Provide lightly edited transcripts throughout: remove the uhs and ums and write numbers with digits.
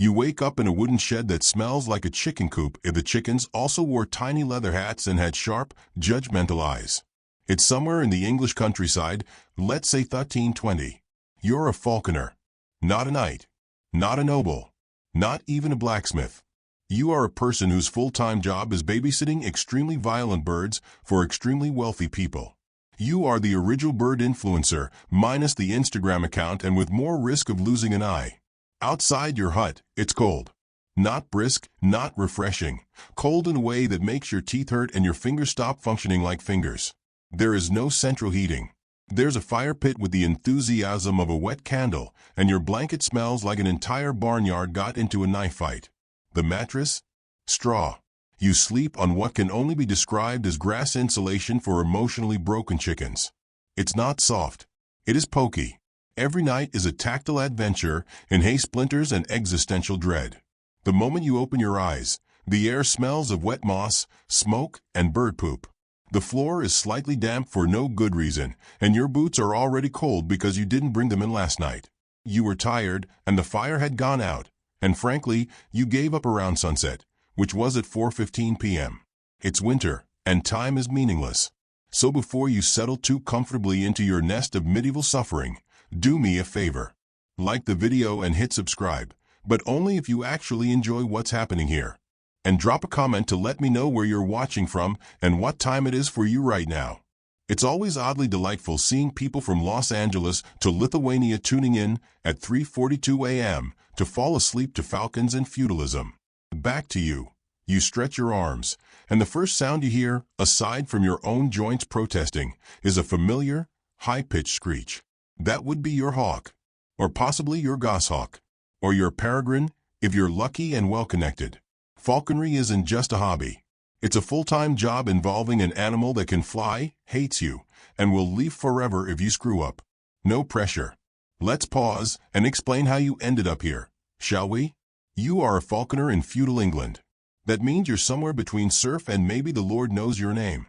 You wake up in a wooden shed that smells like a chicken coop if the chickens also wore tiny leather hats and had sharp, judgmental eyes. It's somewhere in the English countryside, let's say 1320. You're a falconer. Not a knight. Not a noble. Not even a blacksmith. You are a person whose full-time job is babysitting extremely violent birds for extremely wealthy people. You are the original bird influencer, minus the Instagram account and with more risk of losing an eye. Outside your hut, it's cold. Not brisk, not refreshing. Cold in a way that makes your teeth hurt and your fingers stop functioning like fingers. There is no central heating. There's a fire pit with the enthusiasm of a wet candle, and your blanket smells like an entire barnyard got into a knife fight. The mattress? Straw. You sleep on what can only be described as grass insulation for emotionally broken chickens. It's not soft. It is pokey. Every night is a tactile adventure in hay splinters and existential dread. The moment you open your eyes, the air smells of wet moss, smoke, and bird poop. The floor is slightly damp for no good reason, and your boots are already cold because you didn't bring them in last night. You were tired, and the fire had gone out, and frankly, you gave up around sunset, which was at 4:15 p.m. It's winter, and time is meaningless. So before you settle too comfortably into your nest of medieval suffering, do me a favor. Like the video and hit subscribe, but only if you actually enjoy what's happening here. And drop a comment to let me know where you're watching from and what time it is for you right now. It's always oddly delightful seeing people from Los Angeles to Lithuania tuning in at 3:42 a.m. to fall asleep to falcons and feudalism. Back to you. You stretch your arms, and the first sound you hear, aside from your own joints protesting, is a familiar, high-pitched screech. That would be your hawk, or possibly your goshawk, or your peregrine if you're lucky and well-connected. Falconry isn't just a hobby. It's a full-time job involving an animal that can fly, hates you, and will leave forever if you screw up. No pressure. Let's pause and explain how you ended up here, shall we? You are a falconer in feudal England. That means you're somewhere between serf and maybe the Lord knows your name.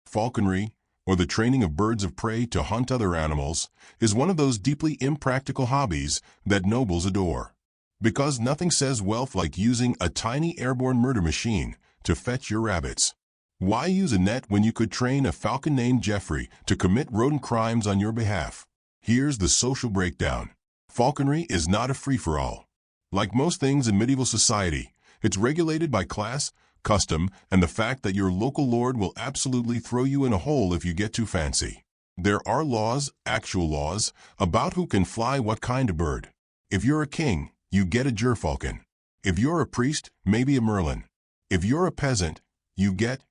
Falconry, or the training of birds of prey to hunt other animals, is one of those deeply impractical hobbies that nobles adore. Because nothing says wealth like using a tiny airborne murder machine to fetch your rabbits. Why use a net when you could train a falcon named Jeffrey to commit rodent crimes on your behalf? Here's the social breakdown. Falconry is not a free-for-all. Like most things in medieval society, it's regulated by class, custom, and the fact that your local lord will absolutely throw you in a hole if you get too fancy. There are laws, actual laws, about who can fly what kind of bird. If you're a king, you get a gerfalcon. If you're a priest, maybe a merlin. If you're a peasant, you get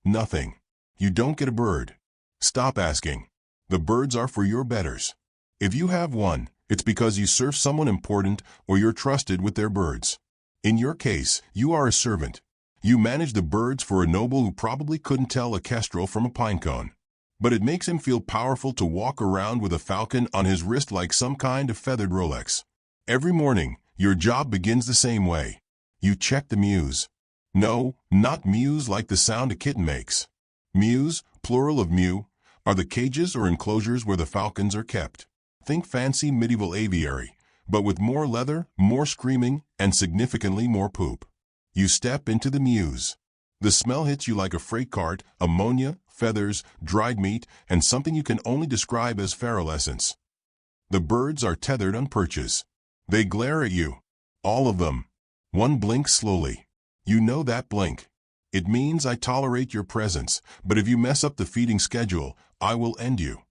nothing. You don't get a bird. Stop asking. The birds are for your betters. If you have one, it's because you serve someone important or you're trusted with their birds. In your case, you are a servant. You manage the birds for a noble who probably couldn't tell a kestrel from a pinecone. But it makes him feel powerful to walk around with a falcon on his wrist like some kind of feathered Rolex. Every morning, your job begins the same way. You check the mews. No, not mews like the sound a kitten makes. Mews, plural of mew, are the cages or enclosures where the falcons are kept. Think fancy medieval aviary, but with more leather, more screaming, and significantly more poop. You step into the mews. The smell hits you like a freight cart, ammonia, feathers, dried meat, and something you can only describe as feral essence. The birds are tethered on perches. They glare at you. All of them. One blinks slowly. You know that blink. It means I tolerate your presence, but if you mess up the feeding schedule, I will end you.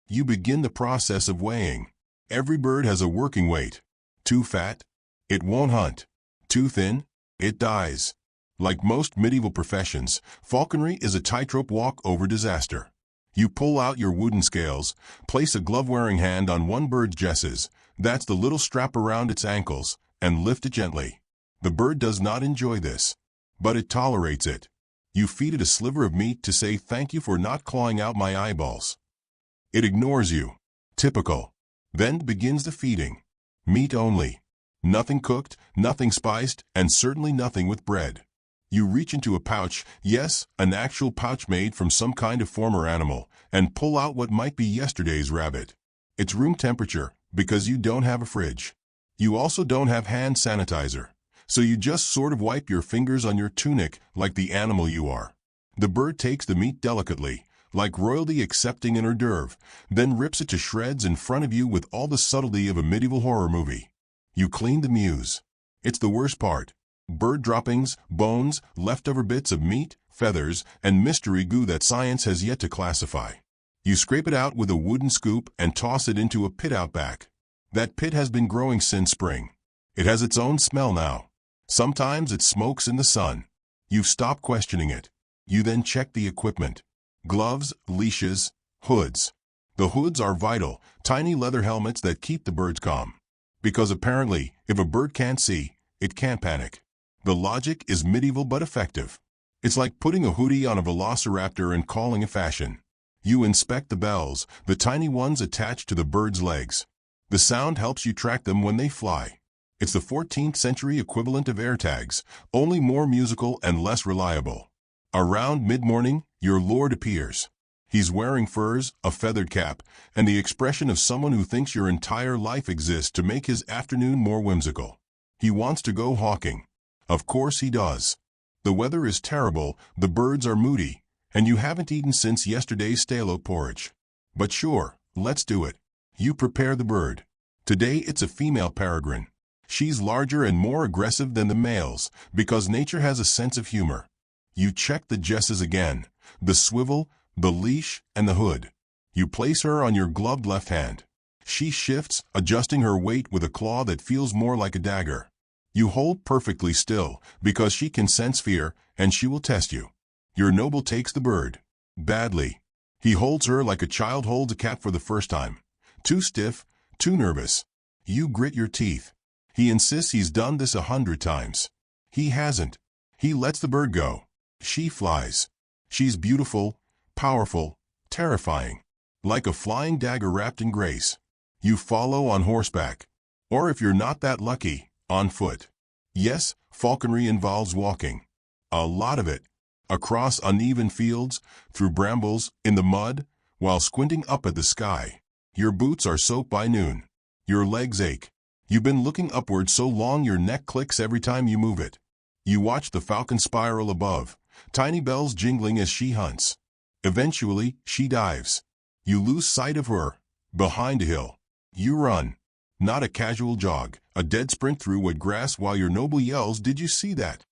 You begin the process of weighing. Every bird has a working weight. Too fat? It won't hunt. Too thin? It dies. Like most medieval professions, falconry is a tightrope walk over disaster. You pull out your wooden scales, place a glove-wearing hand on one bird's jesses, that's the little strap around its ankles, and lift it gently. The bird does not enjoy this, but it tolerates it. You feed it a sliver of meat to say thank you for not clawing out my eyeballs. It ignores you. Typical. Then begins the feeding. Meat only. Nothing cooked, nothing spiced, and certainly nothing with bread. You reach into a pouch, yes, an actual pouch made from some kind of former animal, and pull out what might be yesterday's rabbit. It's room temperature, because you don't have a fridge. You also don't have hand sanitizer, so you just sort of wipe your fingers on your tunic like the animal you are. The bird takes the meat delicately, like royalty accepting an hors d'oeuvre, then rips it to shreds in front of you with all the subtlety of a medieval horror movie. You clean the mews. It's the worst part. Bird droppings, bones, leftover bits of meat, feathers, and mystery goo that science has yet to classify. You scrape it out with a wooden scoop and toss it into a pit out back. That pit has been growing since spring. It has its own smell now. Sometimes it smokes in the sun. You've stopped questioning it. You then check the equipment. Gloves, leashes, hoods. The hoods are vital, tiny leather helmets that keep the birds calm. Because apparently, if a bird can't see, it can't panic. The logic is medieval but effective. It's like putting a hoodie on a velociraptor and calling it fashion. You inspect the bells, the tiny ones attached to the bird's legs. The sound helps you track them when they fly. It's the 14th century equivalent of AirTags, only more musical and less reliable. Around mid-morning, your lord appears. He's wearing furs, a feathered cap, and the expression of someone who thinks your entire life exists to make his afternoon more whimsical. He wants to go hawking. Of course he does. The weather is terrible, the birds are moody, and you haven't eaten since yesterday's stalo porridge. But sure, let's do it. You prepare the bird. Today it's a female peregrine. She's larger and more aggressive than the males, because nature has a sense of humor. You check the jesses again, the swivel, the leash, and the hood. You place her on your gloved left hand. She shifts, adjusting her weight with a claw that feels more like a dagger. You hold perfectly still, because she can sense fear, and she will test you. Your noble takes the bird. Badly. He holds her like a child holds a cat for the first time. Too stiff, too nervous. You grit your teeth. He insists he's done this 100 times. He hasn't. He lets the bird go. She flies. She's beautiful, powerful, terrifying. Like a flying dagger wrapped in grace. You follow on horseback. Or if you're not that lucky, on foot. Yes, falconry involves walking. A lot of it. Across uneven fields, through brambles, in the mud, while squinting up at the sky. Your boots are soaked by noon. Your legs ache. You've been looking upward so long your neck clicks every time you move it. You watch the falcon spiral above, tiny bells jingling as she hunts. Eventually, she dives. You lose sight of her. Behind a hill. You run. Not a casual jog, a dead sprint through wet grass while your noble yells, "Did you see that?"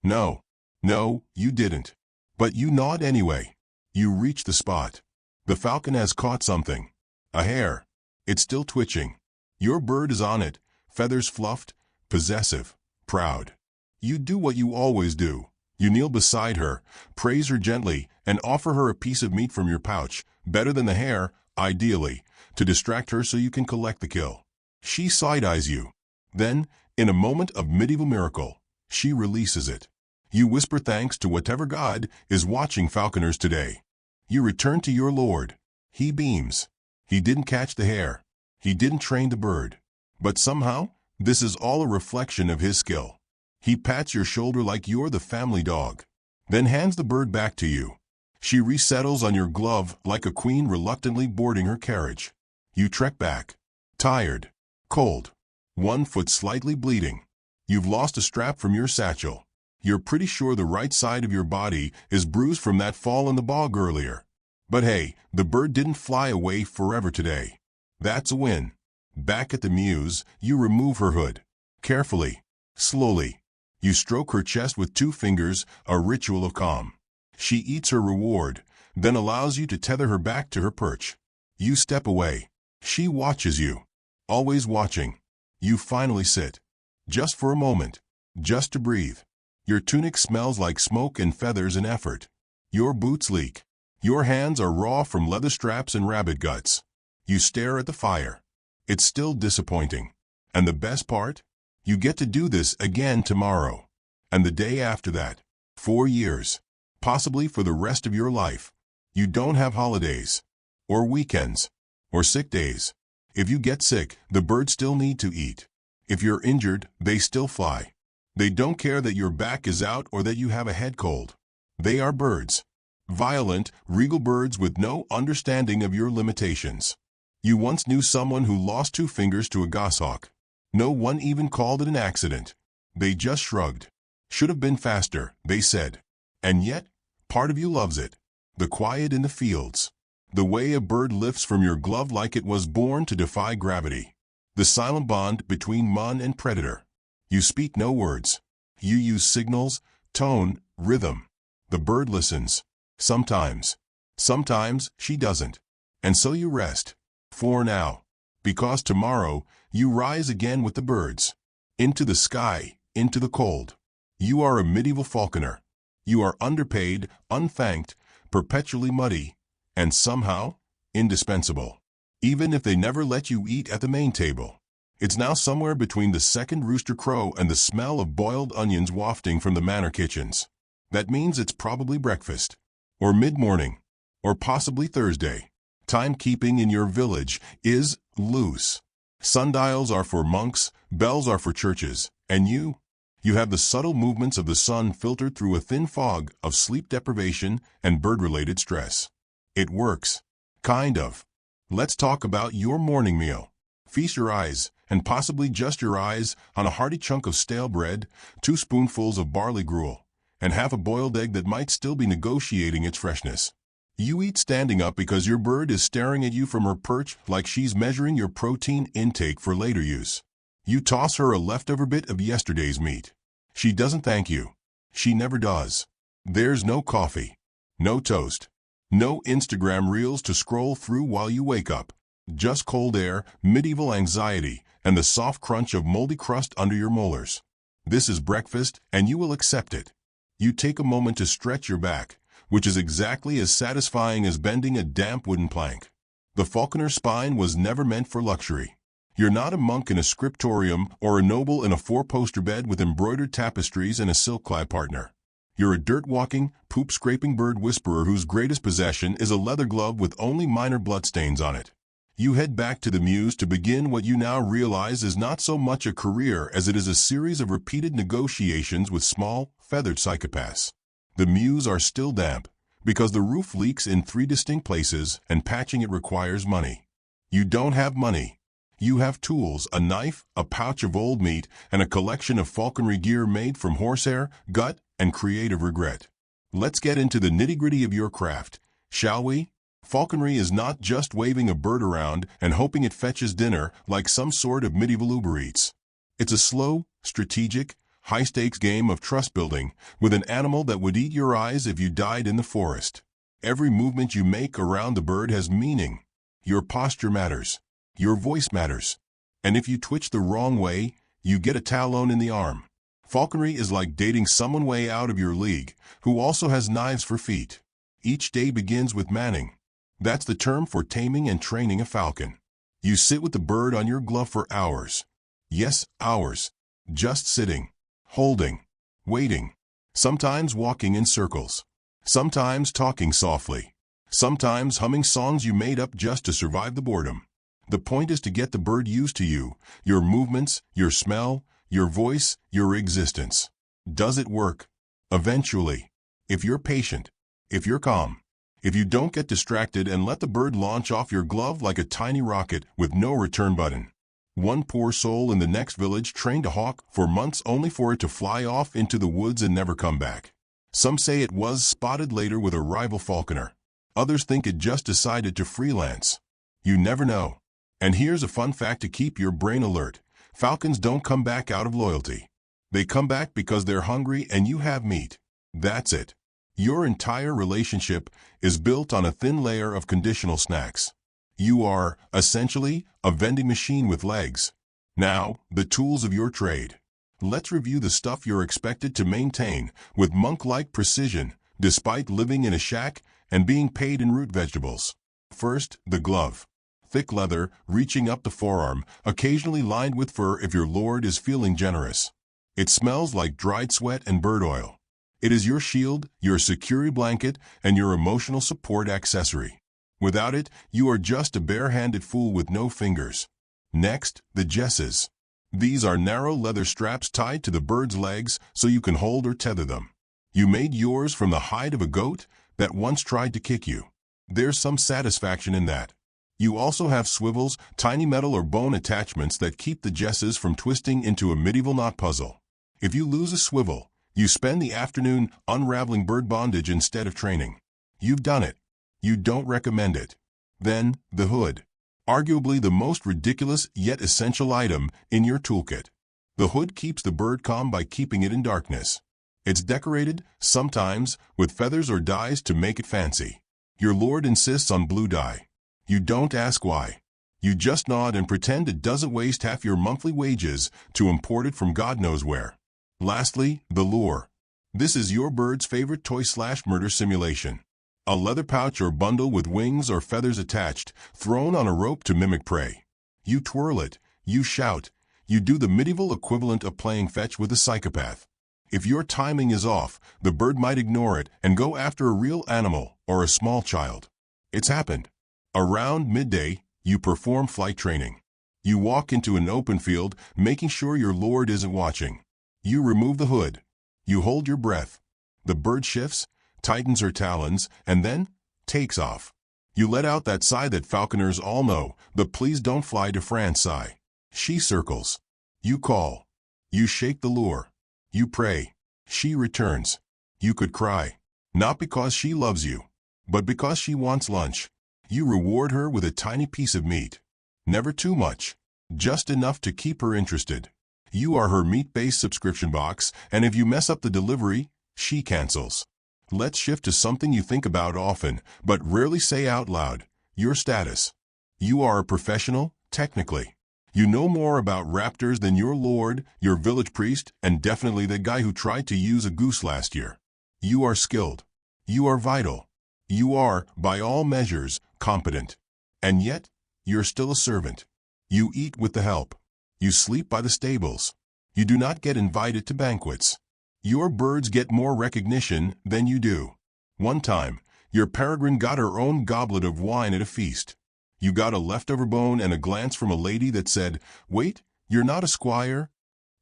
No. No, you didn't. But you nod anyway. You reach the spot. The falcon has caught something. A hair. It's still twitching. Your bird is on it, feathers fluffed, possessive, proud. You do what you always do. You kneel beside her, praise her gently, and offer her a piece of meat from your pouch, better than the hair, ideally, to distract her so you can collect the kill. She side-eyes you. Then, in a moment of medieval miracle, she releases it. You whisper thanks to whatever god is watching falconers today. You return to your lord. He beams. He didn't catch the hare. He didn't train the bird. But somehow, this is all a reflection of his skill. He pats your shoulder like you're the family dog, then hands the bird back to you. She resettles on your glove like a queen reluctantly boarding her carriage. You trek back. Tired. Cold. One foot slightly bleeding. You've lost a strap from your satchel. You're pretty sure the right side of your body is bruised from that fall in the bog earlier. But hey, the bird didn't fly away forever today. That's a win. Back at the mews, you remove her hood. Carefully. Slowly. You stroke her chest with 2 fingers, a ritual of calm. She eats her reward, then allows you to tether her back to her perch. You step away. She watches you. Always watching. You finally sit. Just for a moment. Just to breathe. Your tunic smells like smoke and feathers and effort. Your boots leak. Your hands are raw from leather straps and rabbit guts. You stare at the fire. It's still disappointing. And the best part? You get to do this again tomorrow. And the day after that. 4 years. Possibly for the rest of your life. You don't have holidays. Or weekends. Or sick days. If you get sick, the birds still need to eat. If you're injured, they still fly. They don't care that your back is out or that you have a head cold. They are birds. Violent, regal birds with no understanding of your limitations. You once knew someone who lost 2 fingers to a goshawk. No one even called it an accident. They just shrugged. Should have been faster, they said. And yet, part of you loves it. The quiet in the fields. The way a bird lifts from your glove like it was born to defy gravity. The silent bond between man and predator. You speak no words. You use signals, tone, rhythm. The bird listens. Sometimes. Sometimes she doesn't. And so you rest. For now. Because tomorrow, you rise again with the birds. Into the sky, into the cold. You are a medieval falconer. You are underpaid, unthanked, perpetually muddy, and somehow, indispensable. Even if they never let you eat at the main table. It's now somewhere between the second rooster crow and the smell of boiled onions wafting from the manor kitchens. That means it's probably breakfast. Or mid-morning. Or possibly Thursday. Timekeeping in your village is loose. Sundials are for monks, bells are for churches, and you have the subtle movements of the sun filtered through a thin fog of sleep deprivation and bird-related stress. It works. Kind of. Let's talk about your morning meal. Feast your eyes, and possibly just your eyes, on a hearty chunk of stale bread, 2 spoonfuls of barley gruel, and half a boiled egg that might still be negotiating its freshness. You eat standing up because your bird is staring at you from her perch like she's measuring your protein intake for later use. You toss her a leftover bit of yesterday's meat. She doesn't thank you. She never does. There's no coffee. No toast. No Instagram reels to scroll through while you wake up. Just cold air, medieval anxiety, and the soft crunch of moldy crust under your molars. This is breakfast, and you will accept it. You take a moment to stretch your back, which is exactly as satisfying as bending a damp wooden plank. The falconer spine was never meant for luxury. You're not a monk in a scriptorium or a noble in a 4-poster bed with embroidered tapestries and a silk-clad partner. You're a dirt-walking, poop-scraping bird whisperer whose greatest possession is a leather glove with only minor bloodstains on it. You head back to the Muse to begin what you now realize is not so much a career as it is a series of repeated negotiations with small, feathered psychopaths. The Muse are still damp, because the roof leaks in 3 distinct places and patching it requires money. You don't have money. You have tools, a knife, a pouch of old meat, and a collection of falconry gear made from horsehair, gut, and creative regret. Let's get into the nitty-gritty of your craft, shall we? Falconry is not just waving a bird around and hoping it fetches dinner like some sort of medieval Uber Eats. It's a slow, strategic, high-stakes game of trust-building with an animal that would eat your eyes if you died in the forest. Every movement you make around the bird has meaning. Your posture matters. Your voice matters. And if you twitch the wrong way, you get a talon in the arm. Falconry is like dating someone way out of your league, who also has knives for feet. Each day begins with manning. That's the term for taming and training a falcon. You sit with the bird on your glove for hours. Yes, hours. Just sitting. Holding, waiting, sometimes walking in circles, sometimes talking softly, sometimes humming songs you made up just to survive the boredom. The point is to get the bird used to you, your movements, your smell, your voice, your existence. Does it work? Eventually. If you're patient, if you're calm, if you don't get distracted and let the bird launch off your glove like a tiny rocket with no return button. One poor soul in the next village trained a hawk for months only for it to fly off into the woods and never come back. Some say it was spotted later with a rival falconer. Others think it just decided to freelance. You never know. And here's a fun fact to keep your brain alert. Falcons don't come back out of loyalty. They come back because they're hungry and you have meat. That's it. Your entire relationship is built on a thin layer of conditional snacks. You are, essentially, a vending machine with legs. Now, the tools of your trade. Let's review the stuff you're expected to maintain with monk-like precision, despite living in a shack and being paid in root vegetables. First, the glove. Thick leather, reaching up the forearm, occasionally lined with fur if your lord is feeling generous. It smells like dried sweat and bird oil. It is your shield, your security blanket, and your emotional support accessory. Without it, you are just a bare-handed fool with no fingers. Next, the jesses. These are narrow leather straps tied to the bird's legs so you can hold or tether them. You made yours from the hide of a goat that once tried to kick you. There's some satisfaction in that. You also have swivels, tiny metal or bone attachments that keep the jesses from twisting into a medieval knot puzzle. If you lose a swivel, you spend the afternoon unraveling bird bondage instead of training. You've done it. You don't recommend it. Then, the hood. Arguably the most ridiculous yet essential item in your toolkit. The hood keeps the bird calm by keeping it in darkness. It's decorated, sometimes, with feathers or dyes to make it fancy. Your lord insists on blue dye. You don't ask why. You just nod and pretend it doesn't waste half your monthly wages to import it from God knows where. Lastly, the lure. This is your bird's favorite toy/murder simulation. A leather pouch or bundle with wings or feathers attached, thrown on a rope to mimic prey. You twirl it, you shout, you do the medieval equivalent of playing fetch with a psychopath. If your timing is off, the bird might ignore it and go after a real animal or a small child. It's happened. Around midday, you perform flight training. You walk into an open field, making sure your lord isn't watching. You remove the hood. You hold your breath. The bird shifts, tightens her talons, and then takes off. You let out that sigh that falconers all know, the please don't fly to France sigh. She circles. You call. You shake the lure. You pray. She returns. You could cry. Not because she loves you, but because she wants lunch. You reward her with a tiny piece of meat. Never too much. Just enough to keep her interested. You are her meat-based subscription box, and if you mess up the delivery, she cancels. Let's shift to something you think about often, but rarely say out loud. Your status. You are a professional, technically. You know more about raptors than your lord, your village priest, and definitely the guy who tried to use a goose last year. You are skilled. You are vital. You are, by all measures, competent. And yet, you're still a servant. You eat with the help. You sleep by the stables. You do not get invited to banquets. Your birds get more recognition than you do. One time, your peregrine got her own goblet of wine at a feast. You got a leftover bone and a glance from a lady that said, "Wait, you're not a squire?"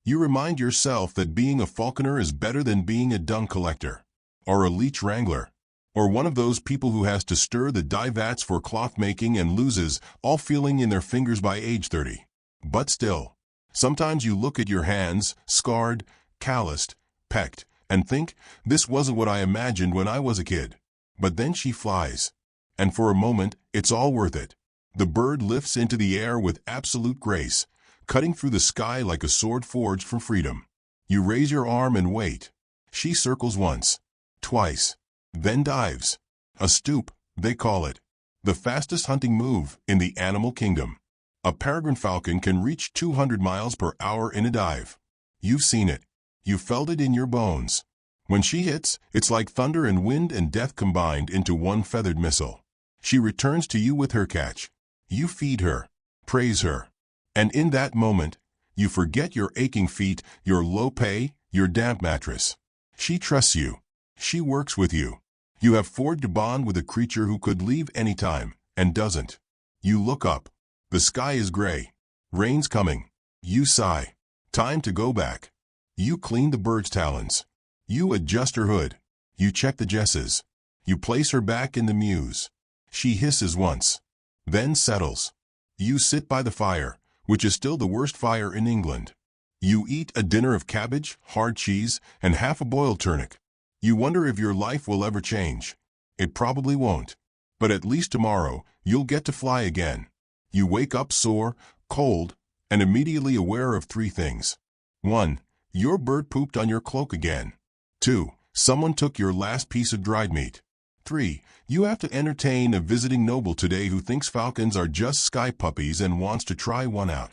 You remind yourself that being a falconer is better than being a dung collector, or a leech wrangler, or one of those people who has to stir the dye vats for cloth making and loses all feeling in their fingers by age 30. But still, sometimes you look at your hands, scarred, calloused, pecked, and think, this wasn't what I imagined when I was a kid. But then she flies. And for a moment, it's all worth it. The bird lifts into the air with absolute grace, cutting through the sky like a sword forged from freedom. You raise your arm and wait. She circles once, twice, then dives. A stoop, they call it. The fastest hunting move in the animal kingdom. A peregrine falcon can reach 200 miles per hour in a dive. You've seen it. You felt it in your bones. When she hits, it's like thunder and wind and death combined into one feathered missile. She returns to you with her catch. You feed her, praise her. And in that moment, you forget your aching feet, your low pay, your damp mattress. She trusts you. She works with you. You have forged a bond with a creature who could leave any time, and doesn't. You look up. The sky is gray. Rain's coming. You sigh. Time to go back. You clean the bird's talons. You adjust her hood. You check the jesses. You place her back in the mews. She hisses once, then settles. You sit by the fire, which is still the worst fire in England. You eat a dinner of cabbage, hard cheese, and half a boiled turnip. You wonder if your life will ever change. It probably won't. But at least tomorrow, you'll get to fly again. You wake up sore, cold, and immediately aware of three things. 1. Your bird pooped on your cloak again. 2. Someone took your last piece of dried meat. 3. You have to entertain a visiting noble today who thinks falcons are just sky puppies and wants to try one out.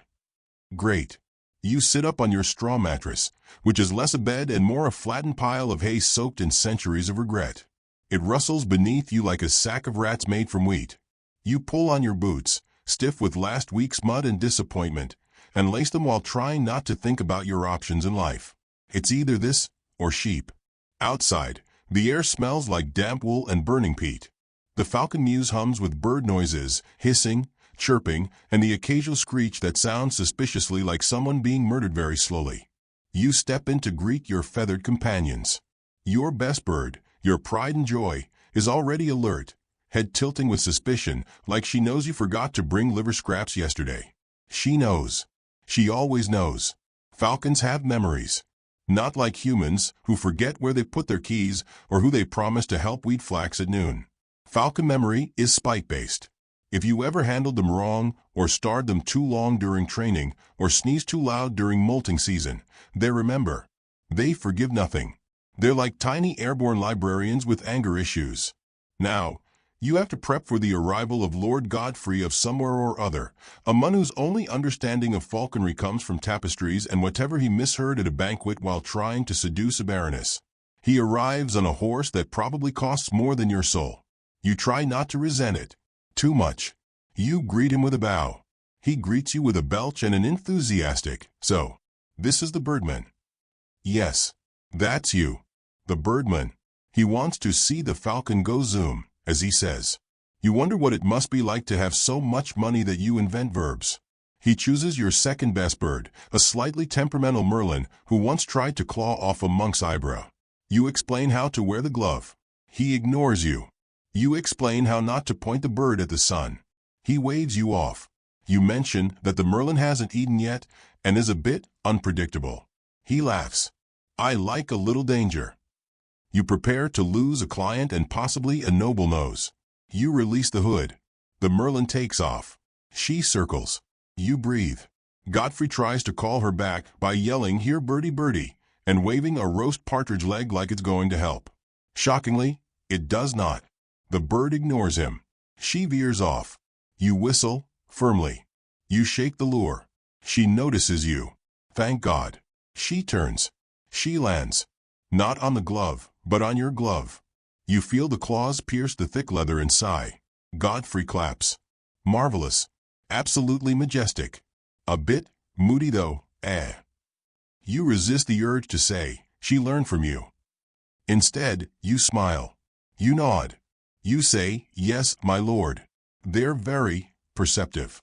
Great. You sit up on your straw mattress, which is less a bed and more a flattened pile of hay soaked in centuries of regret. It rustles beneath you like a sack of rats made from wheat. You pull on your boots, stiff with last week's mud and disappointment, and lace them while trying not to think about your options in life. It's either this or sheep. Outside, the air smells like damp wool and burning peat. The falcon mews hums with bird noises, hissing, chirping, and the occasional screech that sounds suspiciously like someone being murdered very slowly. You step in to greet your feathered companions. Your best bird, your pride and joy, is already alert, head tilting with suspicion, like she knows you forgot to bring liver scraps yesterday. She knows. She always knows. Falcons have memories. Not like humans, who forget where they put their keys or who they promised to help weed flax at noon. Falcon memory is spite-based. If you ever handled them wrong, or starred them too long during training, or sneezed too loud during molting season, they remember. They forgive nothing. They're like tiny airborne librarians with anger issues. Now, you have to prep for the arrival of Lord Godfrey of somewhere or other, a man whose only understanding of falconry comes from tapestries and whatever he misheard at a banquet while trying to seduce a baroness. He arrives on a horse that probably costs more than your soul. You try not to resent it. Too much. You greet him with a bow. He greets you with a belch and an enthusiastic, "So, this is the birdman." Yes, that's you. The birdman. He wants to see the falcon go zoom, as he says. You wonder what it must be like to have so much money that you invent verbs. He chooses your second best bird, a slightly temperamental merlin who once tried to claw off a monk's eyebrow. You explain how to wear the glove. He ignores you. You explain how not to point the bird at the sun. He waves you off. You mention that the merlin hasn't eaten yet and is a bit unpredictable. He laughs. I like a little danger. You prepare to lose a client and possibly a noble nose. You release the hood. The merlin takes off. She circles. You breathe. Godfrey tries to call her back by yelling, "Here, birdie, birdie," and waving a roast partridge leg like it's going to help. Shockingly, it does not. The bird ignores him. She veers off. You whistle, firmly. You shake the lure. She notices you. Thank God. She turns. She lands. Not on the glove, but on your glove. You feel the claws pierce the thick leather and sigh. Godfrey claps. Marvelous. Absolutely majestic. A bit moody though, eh? You resist the urge to say, "She learned from you." Instead, you smile. You nod. You say, "Yes, my lord." They're very perceptive.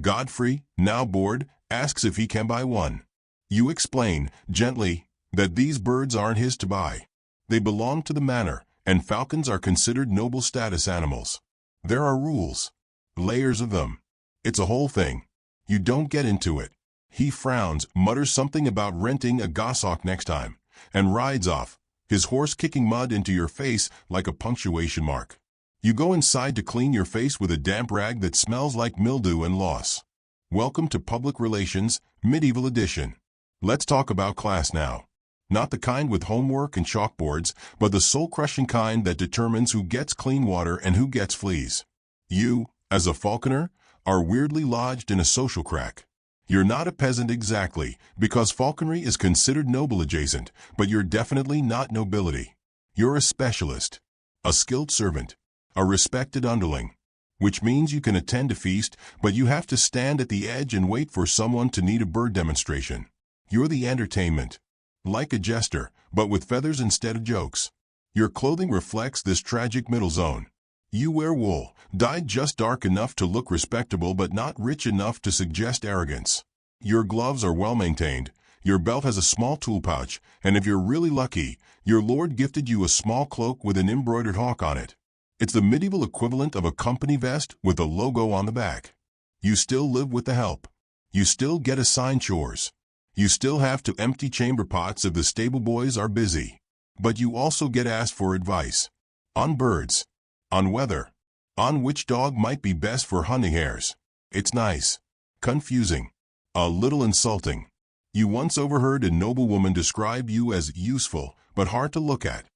Godfrey, now bored, asks if he can buy one. You explain, gently, that these birds aren't his to buy. They belong to the manor, and falcons are considered noble status animals. There are rules. Layers of them. It's a whole thing. You don't get into it. He frowns, mutters something about renting a goshawk next time, and rides off, his horse kicking mud into your face like a punctuation mark. You go inside to clean your face with a damp rag that smells like mildew and loss. Welcome to Public Relations, Medieval Edition. Let's talk about class now. Not the kind with homework and chalkboards, but the soul-crushing kind that determines who gets clean water and who gets fleas. You, as a falconer, are weirdly lodged in a social crack. You're not a peasant exactly, because falconry is considered noble adjacent, but you're definitely not nobility. You're a specialist, a skilled servant, a respected underling, which means you can attend a feast, but you have to stand at the edge and wait for someone to need a bird demonstration. You're the entertainment, like a jester, but with feathers instead of jokes. Your clothing reflects this tragic middle zone. You wear wool, dyed just dark enough to look respectable but not rich enough to suggest arrogance. Your gloves are well maintained, your belt has a small tool pouch, and if you're really lucky, your lord gifted you a small cloak with an embroidered hawk on it. It's the medieval equivalent of a company vest with a logo on the back. You still live with the help. You still get assigned chores. You still have to empty chamber pots if the stable boys are busy. But you also get asked for advice. On birds. On weather. On which dog might be best for hunting hares. It's nice. Confusing. A little insulting. You once overheard a noblewoman describe you as useful, but hard to look at.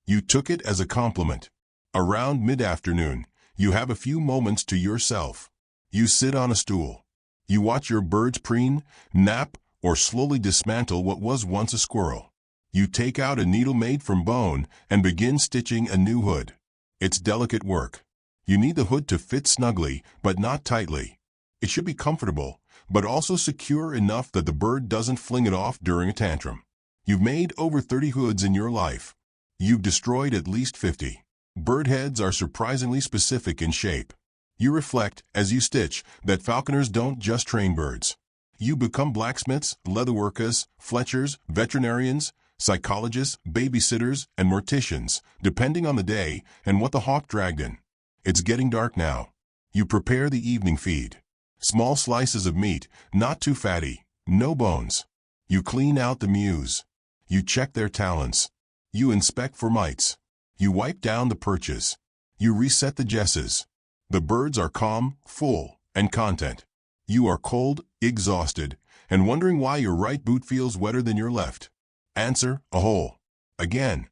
You took it as a compliment. Around mid-afternoon, you have a few moments to yourself. You sit on a stool. You watch your birds preen, nap, or slowly dismantle what was once a squirrel. You take out a needle made from bone and begin stitching a new hood. It's delicate work. You need the hood to fit snugly, but not tightly. It should be comfortable, but also secure enough that the bird doesn't fling it off during a tantrum. You've made over 30 hoods in your life. You've destroyed at least 50. Bird heads are surprisingly specific in shape. You reflect, as you stitch, that falconers don't just train birds. You become blacksmiths, leatherworkers, fletchers, veterinarians, psychologists, babysitters, and morticians, depending on the day and what the hawk dragged in. It's getting dark now. You prepare the evening feed. Small slices of meat, not too fatty, no bones. You clean out the mews. You check their talons. You inspect for mites. You wipe down the perches. You reset the jesses. The birds are calm, full, and content. You are cold, exhausted, and wondering why your right boot feels wetter than your left. Answer, a hole. Again.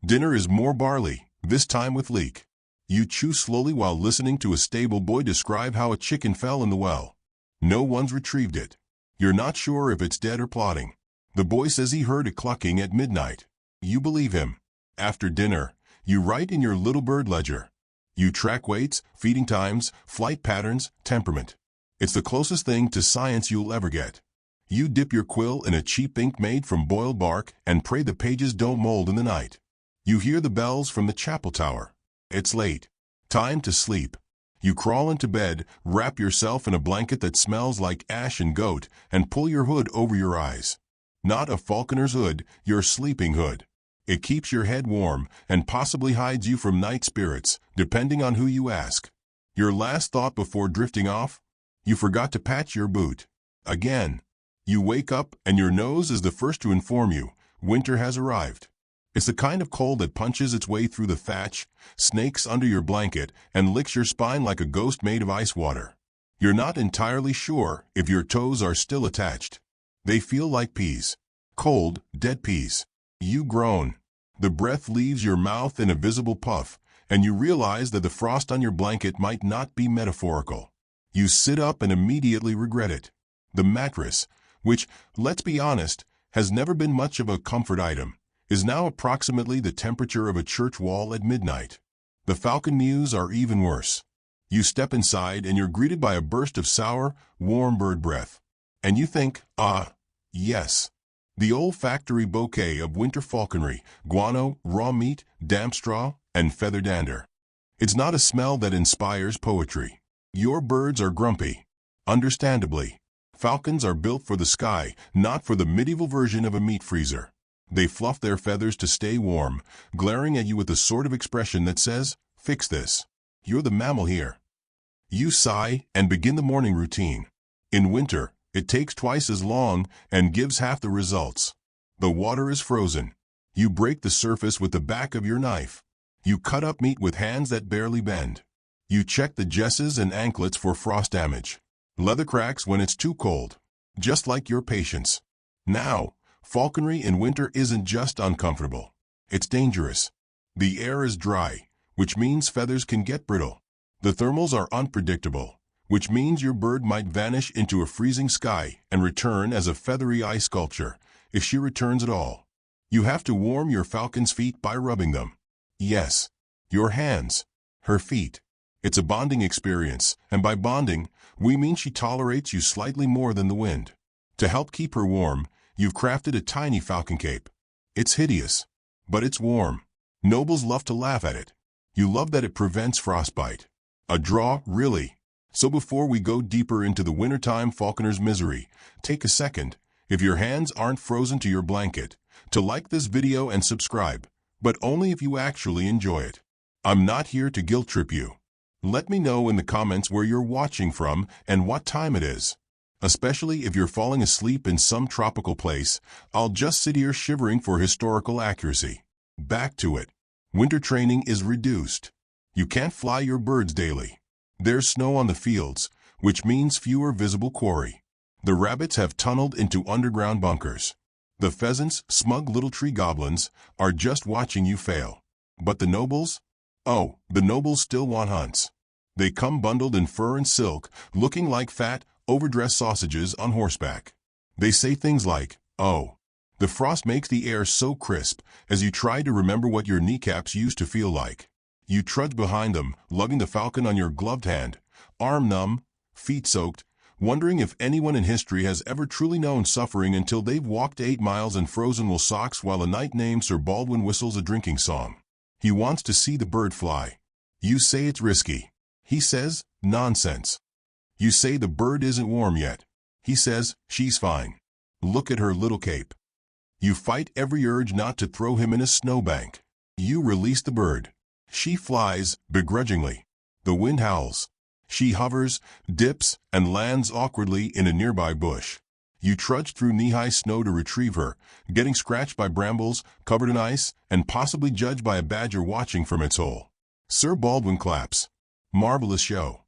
Dinner is more barley, this time with leek. You chew slowly while listening to a stable boy describe how a chicken fell in the well. No one's retrieved it. You're not sure if it's dead or plotting. The boy says he heard it clucking at midnight. You believe him. After dinner, you write in your little bird ledger. You track weights, feeding times, flight patterns, temperament. It's the closest thing to science you'll ever get. You dip your quill in a cheap ink made from boiled bark and pray the pages don't mold in the night. You hear the bells from the chapel tower. It's late. Time to sleep. You crawl into bed, wrap yourself in a blanket that smells like ash and goat, and pull your hood over your eyes. Not a falconer's hood, your sleeping hood. It keeps your head warm and possibly hides you from night spirits, depending on who you ask. Your last thought before drifting off? You forgot to patch your boot. Again. You wake up and your nose is the first to inform you, winter has arrived. It's the kind of cold that punches its way through the thatch, snakes under your blanket, and licks your spine like a ghost made of ice water. You're not entirely sure if your toes are still attached. They feel like peas. Cold, dead peas. You groan. The breath leaves your mouth in a visible puff, and you realize that the frost on your blanket might not be metaphorical. You sit up and immediately regret it. The mattress, which, let's be honest, has never been much of a comfort item, is now approximately the temperature of a church wall at midnight. The falcon mews are even worse. You step inside and you're greeted by a burst of sour, warm bird breath. And you think, yes. The olfactory bouquet of winter falconry, guano, raw meat, damp straw, and feather dander. It's not a smell that inspires poetry. Your birds are grumpy. Understandably. Falcons are built for the sky, not for the medieval version of a meat freezer. They fluff their feathers to stay warm, glaring at you with the sort of expression that says, fix this. You're the mammal here. You sigh and begin the morning routine. In winter, it takes twice as long and gives half the results. The water is frozen. You break the surface with the back of your knife. You cut up meat with hands that barely bend. You check the jesses and anklets for frost damage. Leather cracks when it's too cold. Just like your patience. Now, falconry in winter isn't just uncomfortable. It's dangerous. The air is dry, which means feathers can get brittle. The thermals are unpredictable, which means your bird might vanish into a freezing sky and return as a feathery ice sculpture, if she returns at all. You have to warm your falcon's feet by rubbing them. Yes, your hands, her feet. It's a bonding experience, and by bonding, we mean she tolerates you slightly more than the wind. To help keep her warm, you've crafted a tiny falcon cape. It's hideous, but it's warm. Nobles love to laugh at it. You love that it prevents frostbite. A draw, really. So before we go deeper into the wintertime falconer's misery, take a second, if your hands aren't frozen to your blanket, to like this video and subscribe, but only if you actually enjoy it. I'm not here to guilt trip you. Let me know in the comments where you're watching from and what time it is. Especially if you're falling asleep in some tropical place, I'll just sit here shivering for historical accuracy. Back to it. Winter training is reduced. You can't fly your birds daily. There's snow on the fields, which means fewer visible quarry. The rabbits have tunneled into underground bunkers. The pheasants, smug little tree goblins, are just watching you fail. But the nobles? Oh, the nobles still want hunts. They come bundled in fur and silk, looking like fat, overdressed sausages on horseback. They say things like, oh, the frost makes the air so crisp, as you try to remember what your kneecaps used to feel like. You trudge behind them, lugging the falcon on your gloved hand, arm numb, feet soaked, wondering if anyone in history has ever truly known suffering until they've walked 8 miles in frozen wool socks while a knight named Sir Baldwin whistles a drinking song. He wants to see the bird fly. You say it's risky. He says, nonsense. You say the bird isn't warm yet. He says, she's fine. Look at her little cape. You fight every urge not to throw him in a snowbank. You release the bird. She flies, begrudgingly. The wind howls. She hovers, dips, and lands awkwardly in a nearby bush. You trudge through knee-high snow to retrieve her, getting scratched by brambles, covered in ice, and possibly judged by a badger watching from its hole. Sir Baldwin claps. Marvelous show.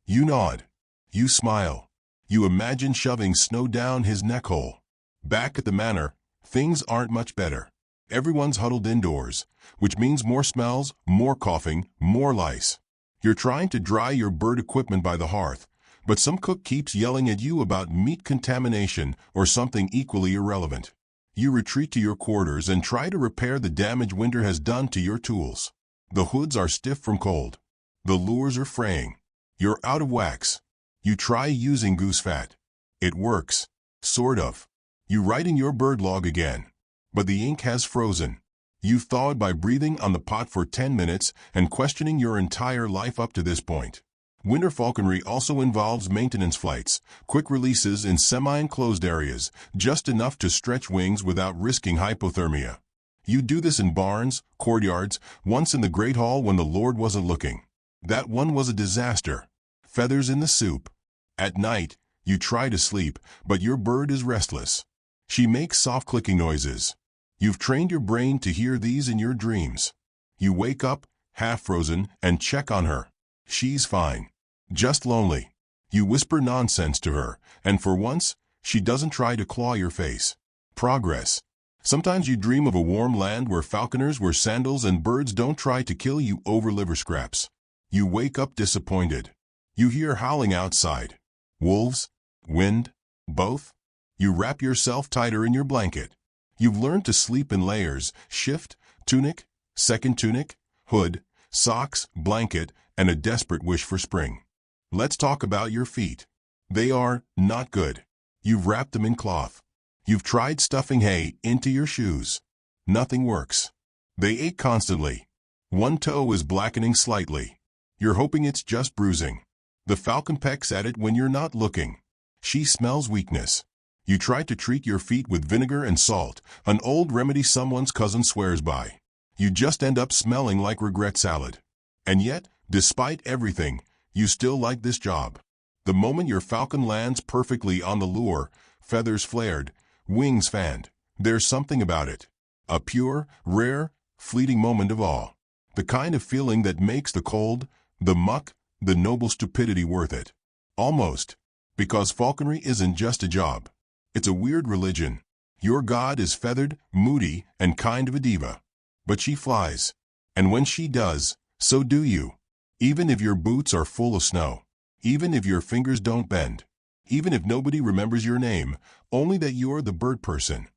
You nod. You smile. You imagine shoving snow down his neck hole. Back at the manor, things aren't much better. Everyone's huddled indoors, which means more smells, more coughing, more lice. You're trying to dry your bird equipment by the hearth, but some cook keeps yelling at you about meat contamination or something equally irrelevant. You retreat to your quarters and try to repair the damage winter has done to your tools. The hoods are stiff from cold. The lures are fraying. You're out of wax. You try using goose fat. It works. Sort of. You write in your bird log again. But the ink has frozen. You've thawed by breathing on the pot for 10 minutes and questioning your entire life up to this point. Winter falconry also involves maintenance flights, quick releases in semi-enclosed areas, just enough to stretch wings without risking hypothermia. You do this in barns, courtyards, once in the Great Hall when the Lord wasn't looking. That one was a disaster. Feathers in the soup. At night, you try to sleep, but your bird is restless. She makes soft clicking noises. You've trained your brain to hear these in your dreams. You wake up, half-frozen, and check on her. She's fine. Just lonely. You whisper nonsense to her, and for once, she doesn't try to claw your face. Progress. Sometimes you dream of a warm land where falconers wear sandals and birds don't try to kill you over liver scraps. You wake up disappointed. You hear howling outside. Wolves? Wind? Both? You wrap yourself tighter in your blanket. You've learned to sleep in layers, shift, tunic, second tunic, hood, socks, blanket, and a desperate wish for spring. Let's talk about your feet. They are not good. You've wrapped them in cloth. You've tried stuffing hay into your shoes. Nothing works. They ache constantly. One toe is blackening slightly. You're hoping it's just bruising. The falcon pecks at it when you're not looking. She smells weakness. You try to treat your feet with vinegar and salt, an old remedy someone's cousin swears by. You just end up smelling like regret salad. And yet, despite everything, you still like this job. The moment your falcon lands perfectly on the lure, feathers flared, wings fanned, there's something about it. A pure, rare, fleeting moment of awe. The kind of feeling that makes the cold, the muck, the noble stupidity worth it. Almost. Because falconry isn't just a job. It's a weird religion. Your god is feathered, moody, and kind of a diva. But she flies. And when she does, so do you. Even if your boots are full of snow. Even if your fingers don't bend. Even if nobody remembers your name, only that you're the bird person.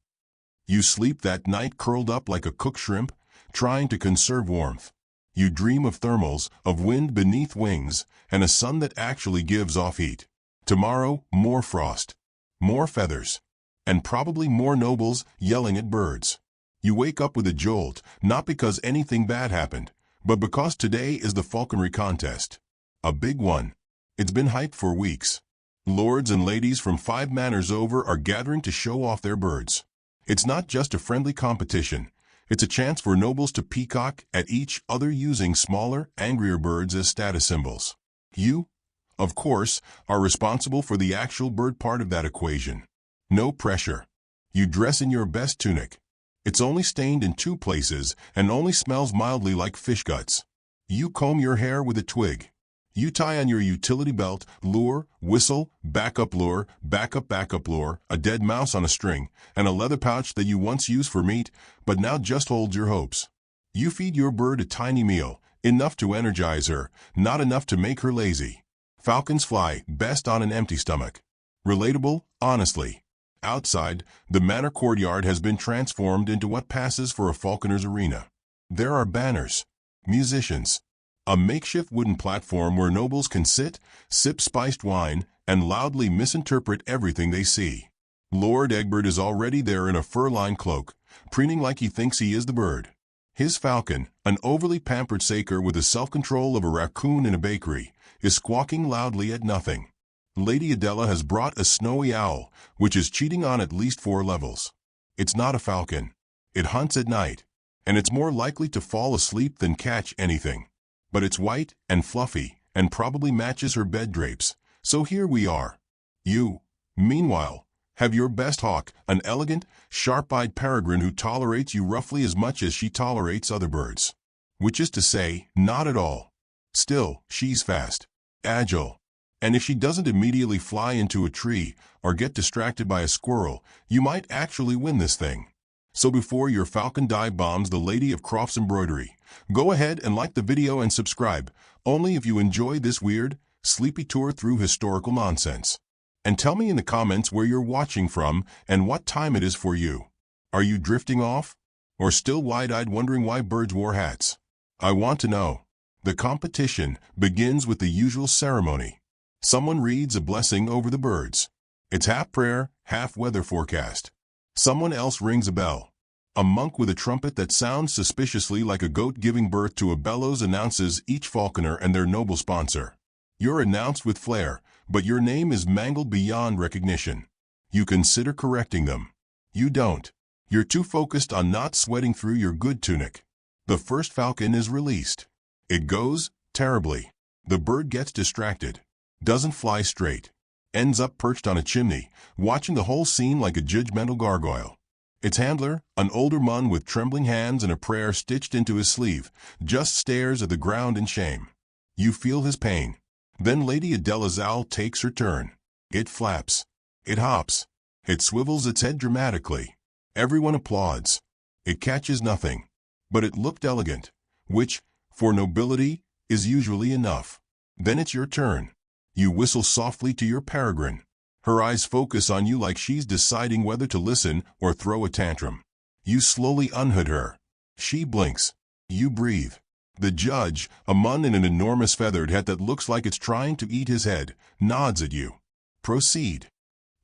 You sleep that night curled up like a cooked shrimp, trying to conserve warmth. You dream of thermals, of wind beneath wings, and a sun that actually gives off heat. Tomorrow, more frost. More feathers. And probably more nobles yelling at birds. You wake up with a jolt, not because anything bad happened, but because today is the falconry contest. A big one. It's been hyped for weeks. Lords and ladies from 5 manors over are gathering to show off their birds. It's not just a friendly competition. It's a chance for nobles to peacock at each other using smaller, angrier birds as status symbols. You, of course, are responsible for the actual bird part of that equation. No pressure. You dress in your best tunic. It's only stained in 2 places and only smells mildly like fish guts. You comb your hair with a twig. You tie on your utility belt, lure, whistle, backup lure, backup lure, a dead mouse on a string, and a leather pouch that you once used for meat, but now just holds your hopes. You feed your bird a tiny meal, enough to energize her, not enough to make her lazy. Falcons fly best on an empty stomach. Relatable, honestly. Outside, the manor courtyard has been transformed into what passes for a falconer's arena. There are banners, musicians, a makeshift wooden platform where nobles can sit, sip spiced wine, and loudly misinterpret everything they see. Lord Egbert is already there in a fur-lined cloak, preening like he thinks he is the bird. His falcon, an overly pampered saker with the self-control of a raccoon in a bakery, is squawking loudly at nothing. Lady Adela has brought a snowy owl, which is cheating on at least 4 levels. It's not a falcon. It hunts at night, and it's more likely to fall asleep than catch anything. but it's white and fluffy and probably matches her bed drapes. So here we are. You, meanwhile, have your best hawk, an elegant, sharp-eyed peregrine who tolerates you roughly as much as she tolerates other birds. Which is to say, not at all. Still, she's fast, agile, and if she doesn't immediately fly into a tree or get distracted by a squirrel, you might actually win this thing. So before your falcon dive bombs the Lady of Crofts embroidery, go ahead and like the video and subscribe, only if you enjoy this weird, sleepy tour through historical nonsense. And tell me in the comments where you're watching from and what time it is for you. Are you drifting off? Or still wide-eyed wondering why birds wore hats? I want to know. The competition begins with the usual ceremony. Someone reads a blessing over the birds. It's half prayer, half weather forecast. Someone else rings a bell. A monk with a trumpet that sounds suspiciously like a goat giving birth to a bellows announces each falconer and their noble sponsor. You're announced with flair, but your name is mangled beyond recognition. You consider correcting them. You don't. You're too focused on not sweating through your good tunic. The first falcon is released. It goes terribly. The bird gets distracted. Doesn't fly straight. Ends up perched on a chimney, watching the whole scene like a judgmental gargoyle. Its handler, an older man with trembling hands and a prayer stitched into his sleeve, just stares at the ground in shame. You feel his pain. Then Lady Adela's owl takes her turn. It flaps. It hops. It swivels its head dramatically. Everyone applauds. It catches nothing. But it looked elegant, which, for nobility, is usually enough. Then it's your turn. You whistle softly to your peregrine. Her eyes focus on you like she's deciding whether to listen or throw a tantrum. You slowly unhood her. She blinks. You breathe. The judge, a man in an enormous feathered hat that looks like it's trying to eat his head, nods at you. Proceed.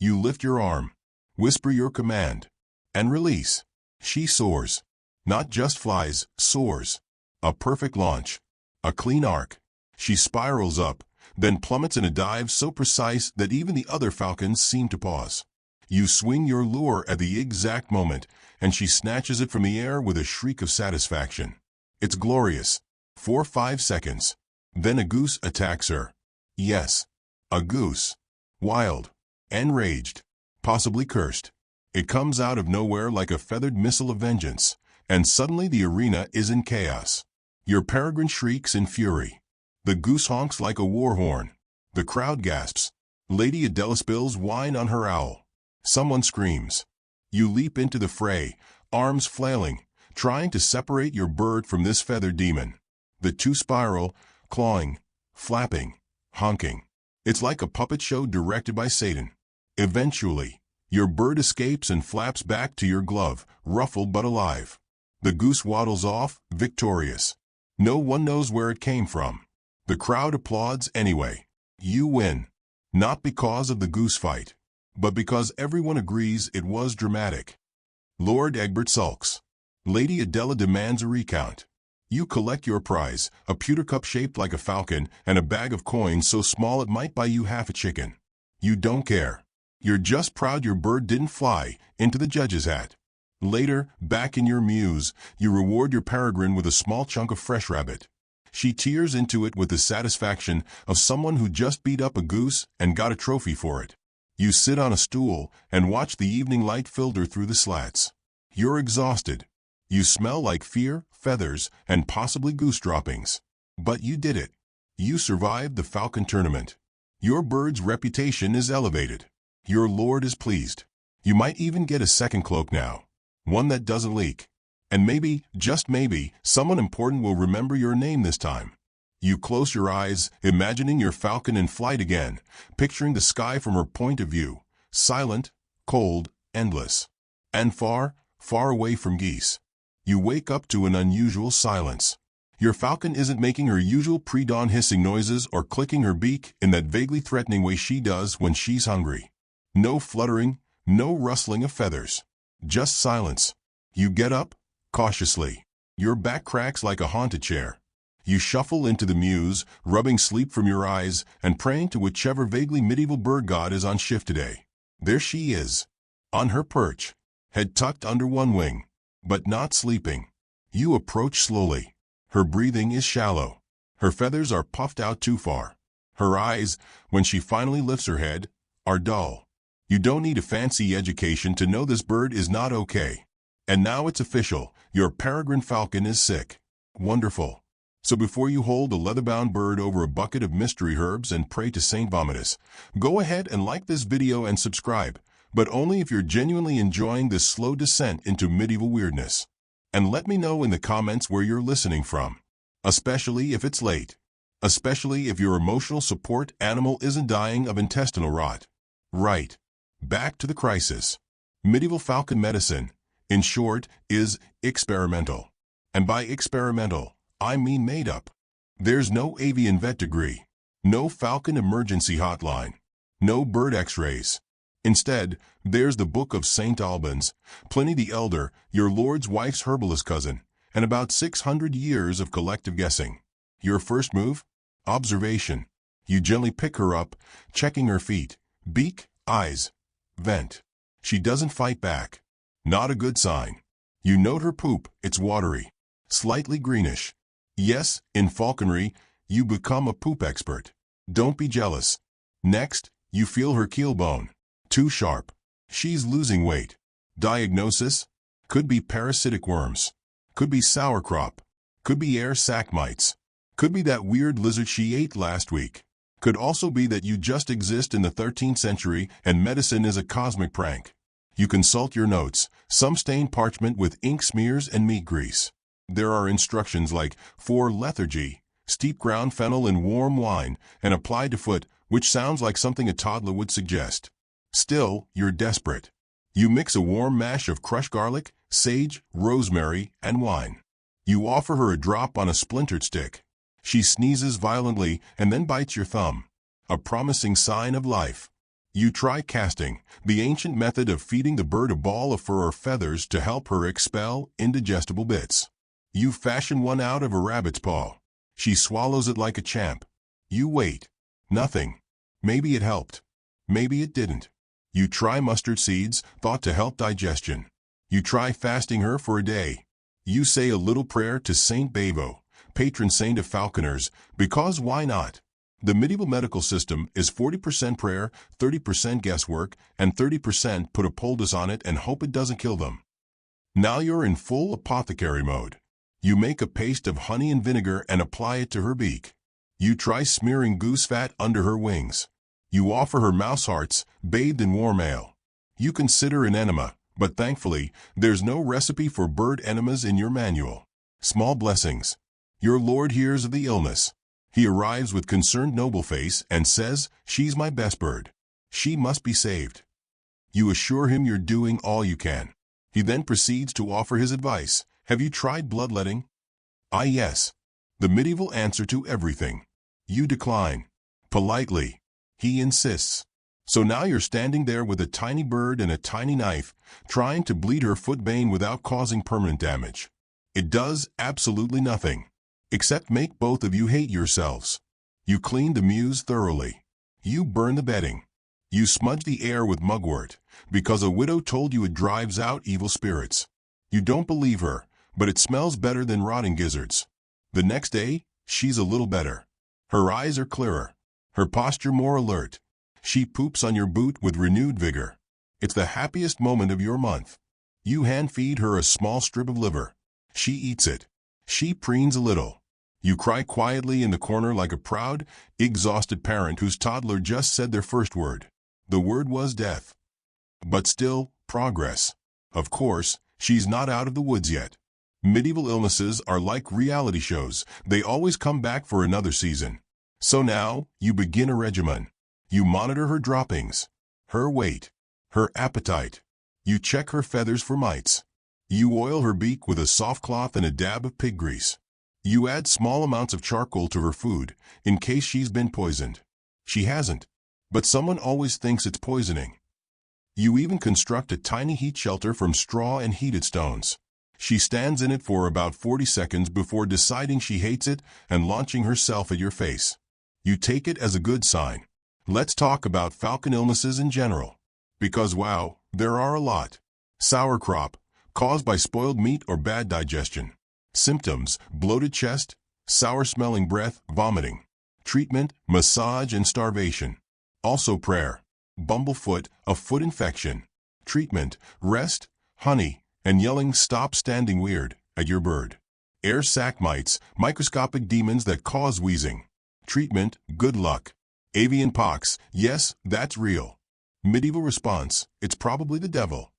You lift your arm. Whisper your command. And release. She soars. Not just flies, soars. A perfect launch. A clean arc. She spirals up, then plummets in a dive so precise that even the other falcons seem to pause. You swing your lure at the exact moment, and she snatches it from the air with a shriek of satisfaction. It's glorious. 4-5 seconds. Then a goose attacks her. Yes, a goose. Wild. Enraged. Possibly cursed. It comes out of nowhere like a feathered missile of vengeance, and suddenly the arena is in chaos. Your peregrine shrieks in fury. The goose honks like a war horn. The crowd gasps. Lady Adela spills wine on her owl. Someone screams. You leap into the fray, arms flailing, trying to separate your bird from this feathered demon. The two spiral, clawing, flapping, honking. It's like a puppet show directed by Satan. Eventually, your bird escapes and flaps back to your glove, ruffled but alive. The goose waddles off, victorious. No one knows where it came from. The crowd applauds anyway. You win. Not because of the goose fight, but because everyone agrees it was dramatic. Lord Egbert sulks. Lady Adela demands a recount. You collect your prize, a pewter cup shaped like a falcon, and a bag of coins so small it might buy you half a chicken. You don't care. You're just proud your bird didn't fly into the judge's hat. Later, back in your mews, you reward your peregrine with a small chunk of fresh rabbit. She tears into it with the satisfaction of someone who just beat up a goose and got a trophy for it. You sit on a stool and watch the evening light filter through the slats. You're exhausted. You smell like fear, feathers, and possibly goose droppings. But you did it. You survived the falcon tournament. Your bird's reputation is elevated. Your lord is pleased. You might even get a second cloak now. One that doesn't leak. And maybe, just maybe, someone important will remember your name this time. You close your eyes, imagining your falcon in flight again, picturing the sky from her point of view, silent, cold, endless, and far, far away from geese. You wake up to an unusual silence. Your falcon isn't making her usual pre-dawn hissing noises or clicking her beak in that vaguely threatening way she does when she's hungry. No fluttering, no rustling of feathers. Just silence. You get up, cautiously. Your back cracks like a haunted chair. You shuffle into the mews, rubbing sleep from your eyes and praying to whichever vaguely medieval bird god is on shift today. There she is, on her perch, head tucked under one wing, but not sleeping. You approach slowly. Her breathing is shallow. Her feathers are puffed out too far. Her eyes, when she finally lifts her head, are dull. You don't need a fancy education to know this bird is not okay. And now it's official, your peregrine falcon is sick. Wonderful. So before you hold a leather-bound bird over a bucket of mystery herbs and pray to Saint Vomitus, go ahead and like this video and subscribe, but only if you're genuinely enjoying this slow descent into medieval weirdness. And let me know in the comments where you're listening from, especially if it's late, especially if your emotional support animal isn't dying of intestinal rot. Right. Back to the crisis. Medieval falcon medicine, in short, is experimental. And by experimental, I mean made up. There's no avian vet degree, no falcon emergency hotline, no bird x-rays. Instead, there's the Book of St. Albans, Pliny the Elder, your lord's wife's herbalist cousin, and about 600 years of collective guessing. Your first move? Observation. You gently pick her up, checking her feet, beak, eyes, vent. She doesn't fight back. Not a good sign. You note her poop, it's watery, slightly greenish. Yes, in falconry, you become a poop expert. Don't be jealous. Next, you feel her keel bone. Too sharp. She's losing weight. Diagnosis? Could be parasitic worms. Could be sauerkraut. Could be air sac mites. Could be that weird lizard she ate last week. Could also be that you just exist in the 13th century and medicine is a cosmic prank. You consult your notes, some stained parchment with ink smears and meat grease. There are instructions like, for lethargy, steep ground fennel in warm wine and apply to foot, which sounds like something a toddler would suggest. Still, you're desperate. You mix a warm mash of crushed garlic, sage, rosemary, and wine. You offer her a drop on a splintered stick. She sneezes violently and then bites your thumb, a promising sign of life. You try casting, the ancient method of feeding the bird a ball of fur or feathers to help her expel indigestible bits. You fashion one out of a rabbit's paw. She swallows it like a champ. You wait. Nothing. Maybe it helped. Maybe it didn't. You try mustard seeds, thought to help digestion. You try fasting her for a day. You say a little prayer to Saint Bavo, patron saint of falconers, because why not? The medieval medical system is 40% prayer, 30% guesswork, and 30% put a poultice on it and hope it doesn't kill them. Now you're in full apothecary mode. You make a paste of honey and vinegar and apply it to her beak. You try smearing goose fat under her wings. You offer her mouse hearts, bathed in warm ale. You consider an enema, but thankfully, there's no recipe for bird enemas in your manual. Small blessings. Your lord hears of the illness. He arrives with concerned noble face and says, "She's my best bird. She must be saved." You assure him you're doing all you can. He then proceeds to offer his advice. Have you tried bloodletting? Ah, yes. The medieval answer to everything. You decline. Politely. He insists. So now you're standing there with a tiny bird and a tiny knife, trying to bleed her footbane without causing permanent damage. It does absolutely nothing, except make both of you hate yourselves. You clean the mews thoroughly. You burn the bedding. You smudge the air with mugwort, because a widow told you it drives out evil spirits. You don't believe her, but it smells better than rotting gizzards. The next day, she's a little better. Her eyes are clearer. Her posture more alert. She poops on your boot with renewed vigor. It's the happiest moment of your month. You hand-feed her a small strip of liver. She eats it. She preens a little. You cry quietly in the corner like a proud, exhausted parent whose toddler just said their first word. The word was death. But still, progress. Of course, she's not out of the woods yet. Medieval illnesses are like reality shows. They always come back for another season. So now, you begin a regimen. You monitor her droppings, her weight, her appetite. You check her feathers for mites. You oil her beak with a soft cloth and a dab of pig grease. You add small amounts of charcoal to her food, in case she's been poisoned. She hasn't, but someone always thinks it's poisoning. You even construct a tiny heat shelter from straw and heated stones. She stands in it for about 40 seconds before deciding she hates it and launching herself at your face. You take it as a good sign. Let's talk about falcon illnesses in general. Because wow, there are a lot. Sauerkraut, caused by spoiled meat or bad digestion. Symptoms: bloated chest, sour-smelling breath, vomiting. Treatment, massage and starvation. Also prayer. Bumblefoot, a foot infection. Treatment, rest, honey, and yelling "stop standing weird" at your bird. Air sac mites, microscopic demons that cause wheezing. Treatment, good luck. Avian pox, yes, that's real. Medieval response, it's probably the devil.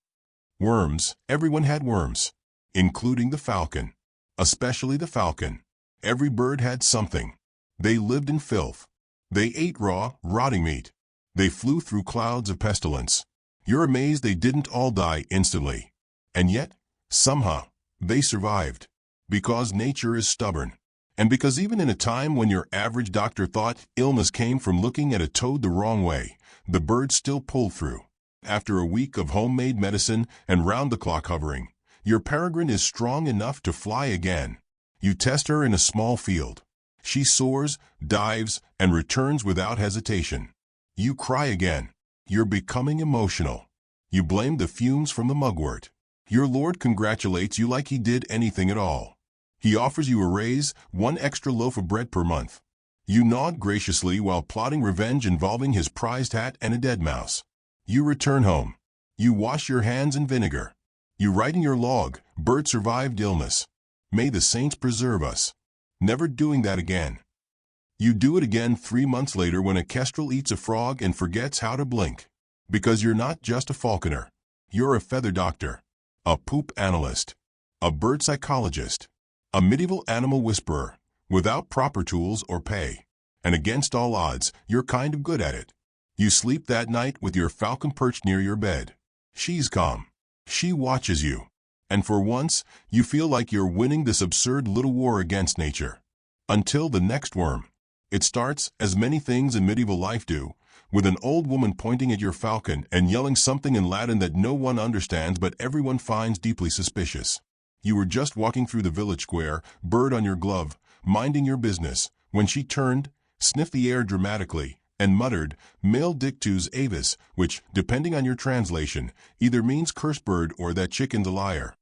Worms, everyone had worms, including the falcon. Especially the falcon. Every bird had something. They lived in filth. They ate raw, rotting meat. They flew through clouds of pestilence. You're amazed they didn't all die instantly. And yet, somehow, they survived. Because nature is stubborn. And because even in a time when your average doctor thought illness came from looking at a toad the wrong way, the bird still pulled through. After a week of homemade medicine and round-the-clock hovering, your peregrine is strong enough to fly again. You test her in a small field. She soars, dives, and returns without hesitation. You cry again. You're becoming emotional. You blame the fumes from the mugwort. Your lord congratulates you like he did anything at all. He offers you a raise, 1 extra loaf of bread per month. You nod graciously while plotting revenge involving his prized hat and a dead mouse. You return home. You wash your hands in vinegar. You write in your log, "Bird survived illness. May the saints preserve us." Never doing that again. You do it again 3 months later when a kestrel eats a frog and forgets how to blink. Because you're not just a falconer. You're a feather doctor, a poop analyst, a bird psychologist, a medieval animal whisperer, without proper tools or pay. And against all odds, you're kind of good at it. You sleep that night with your falcon perched near your bed. She's calm. She watches you. And for once, you feel like you're winning this absurd little war against nature. Until the next worm. It starts, as many things in medieval life do, with an old woman pointing at your falcon and yelling something in Latin that no one understands but everyone finds deeply suspicious. You were just walking through the village square, bird on your glove, minding your business, when she turned, sniffed the air dramatically, and muttered, "Male dictus avis," which, depending on your translation, either means curse bird or that chicken's a liar.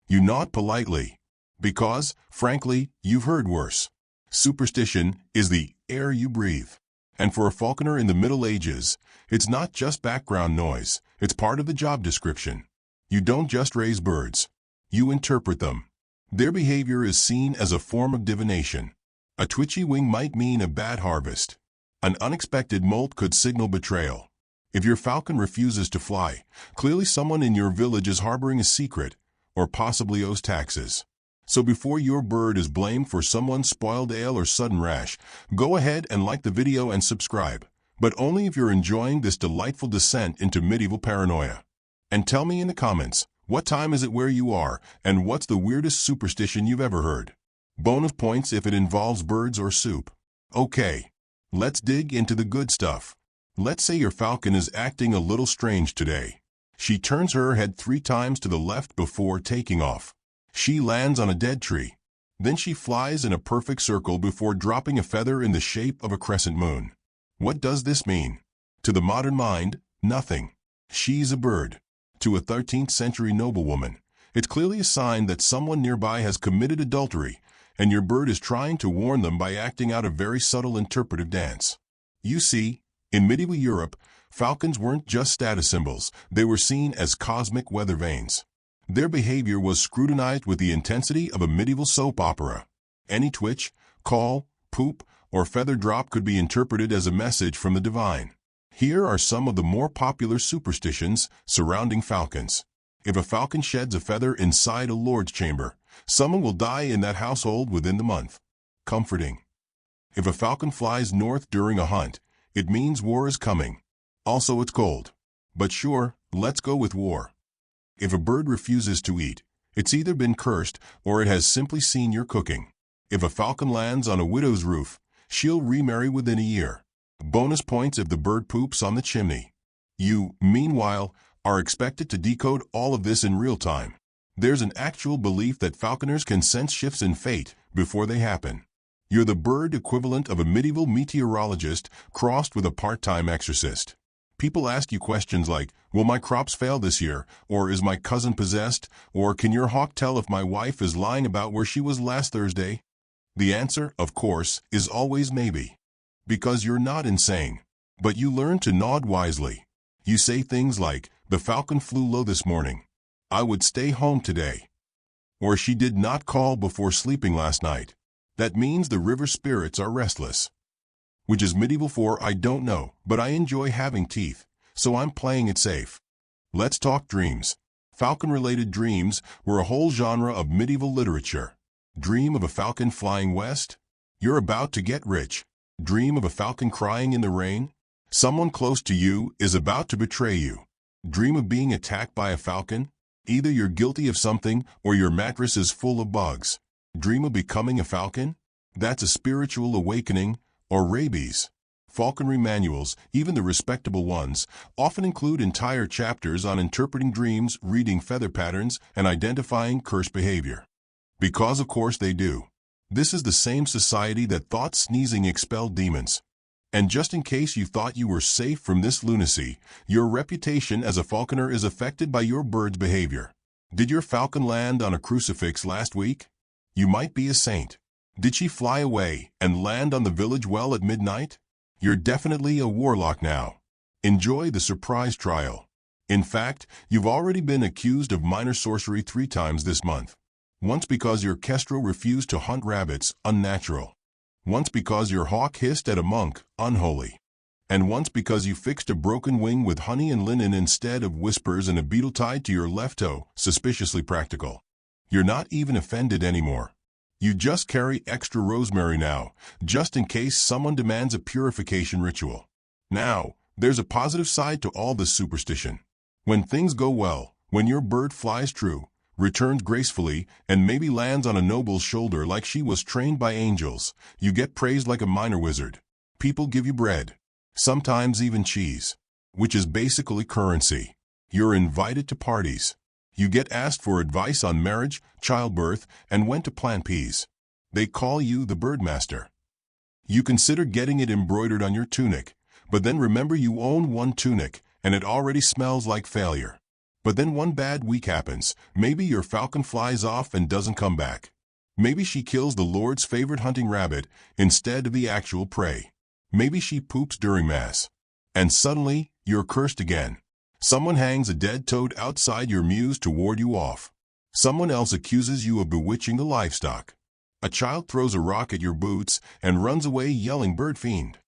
You nod politely, because, frankly, you've heard worse. Superstition is the air you breathe. And for a falconer in the Middle Ages, it's not just background noise, it's part of the job description. You don't just raise birds. You interpret them. Their behavior is seen as a form of divination. A twitchy wing might mean a bad harvest. An unexpected molt could signal betrayal. If your falcon refuses to fly, clearly someone in your village is harboring a secret, or possibly owes taxes. So before your bird is blamed for someone's spoiled ale or sudden rash, go ahead and like the video and subscribe, but only if you're enjoying this delightful descent into medieval paranoia. And tell me in the comments, what time is it where you are, and what's the weirdest superstition you've ever heard? Bonus points if it involves birds or soup. Okay, let's dig into the good stuff. Let's say your falcon is acting a little strange today. She turns her head 3 times to the left before taking off. She lands on a dead tree. Then she flies in a perfect circle before dropping a feather in the shape of a crescent moon. What does this mean? To the modern mind, nothing. She's a bird. To a 13th century noblewoman, it's clearly a sign that someone nearby has committed adultery, and your bird is trying to warn them by acting out a very subtle interpretive dance. You see, in medieval Europe, falcons weren't just status symbols, they were seen as cosmic weather vanes. Their behavior was scrutinized with the intensity of a medieval soap opera. Any twitch, call, poop, or feather drop could be interpreted as a message from the divine. Here are some of the more popular superstitions surrounding falcons. If a falcon sheds a feather inside a lord's chamber, someone will die in that household within the month. Comforting. If a falcon flies north during a hunt, it means war is coming. Also, it's cold. But sure, let's go with war. If a bird refuses to eat, it's either been cursed or it has simply seen your cooking. If a falcon lands on a widow's roof, she'll remarry within a year. Bonus points if the bird poops on the chimney. You, meanwhile, are expected to decode all of this in real time. There's an actual belief that falconers can sense shifts in fate before they happen. You're the bird equivalent of a medieval meteorologist crossed with a part-time exorcist. People ask you questions like, will my crops fail this year? Or is my cousin possessed? Or can your hawk tell if my wife is lying about where she was last Thursday? The answer, of course, is always maybe. Because you're not insane. But you learn to nod wisely. You say things like, "The falcon flew low this morning. I would stay home today." Or "She did not call before sleeping last night." That means the river spirits are restless. Which is medieval for "I don't know, but I enjoy having teeth, so I'm playing it safe." Let's talk dreams. Falcon-related dreams were a whole genre of medieval literature. Dream of a falcon flying west? You're about to get rich. Dream of a falcon crying in the rain? Someone close to you is about to betray you. Dream of being attacked by a falcon? Either you're guilty of something or your mattress is full of bugs. Dream of becoming a falcon? That's a spiritual awakening or rabies. Falconry manuals, even the respectable ones, often include entire chapters on interpreting dreams, reading feather patterns, and identifying cursed behavior. Because of course they do. This is the same society that thought sneezing expelled demons. And just in case you thought you were safe from this lunacy, your reputation as a falconer is affected by your bird's behavior. Did your falcon land on a crucifix last week? You might be a saint. Did she fly away and land on the village well at midnight? You're definitely a warlock now. Enjoy the surprise trial. In fact, you've already been accused of minor sorcery 3 times this month. Once because your kestrel refused to hunt rabbits, unnatural. Once because your hawk hissed at a monk, unholy. And once because you fixed a broken wing with honey and linen instead of whispers and a beetle tied to your left toe, suspiciously practical. You're not even offended anymore. You just carry extra rosemary now, just in case someone demands a purification ritual. Now, there's a positive side to all this superstition. When things go well, when your bird flies true, returns gracefully, and maybe lands on a noble's shoulder like she was trained by angels, you get praised like a minor wizard. People give you bread. Sometimes even cheese. Which is basically currency. You're invited to parties. You get asked for advice on marriage, childbirth, and when to plant peas. They call you the birdmaster. You consider getting it embroidered on your tunic, but then remember you own one tunic, and it already smells like failure. But then one bad week happens. Maybe your falcon flies off and doesn't come back. Maybe she kills the Lord's favorite hunting rabbit instead of the actual prey. Maybe she poops during Mass. And suddenly, you're cursed again. Someone hangs a dead toad outside your mews to ward you off. Someone else accuses you of bewitching the livestock. A child throws a rock at your boots and runs away yelling "bird fiend."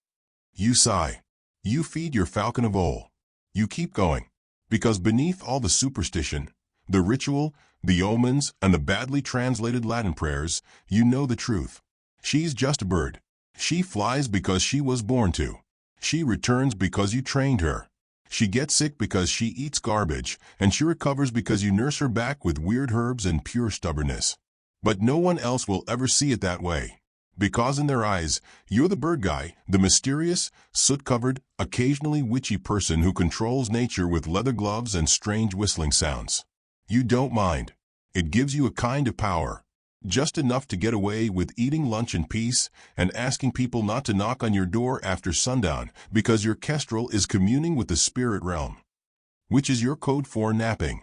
You sigh. You feed your falcon a vole. You keep going. Because beneath all the superstition, the ritual, the omens, and the badly translated Latin prayers, you know the truth. She's just a bird. She flies because she was born to. She returns because you trained her. She gets sick because she eats garbage, and she recovers because you nurse her back with weird herbs and pure stubbornness. But no one else will ever see it that way. Because in their eyes, you're the bird guy, the mysterious, soot-covered, occasionally witchy person who controls nature with leather gloves and strange whistling sounds. You don't mind. It gives you a kind of power. Just enough to get away with eating lunch in peace and asking people not to knock on your door after sundown because your kestrel is communing with the spirit realm. Which is your code for napping.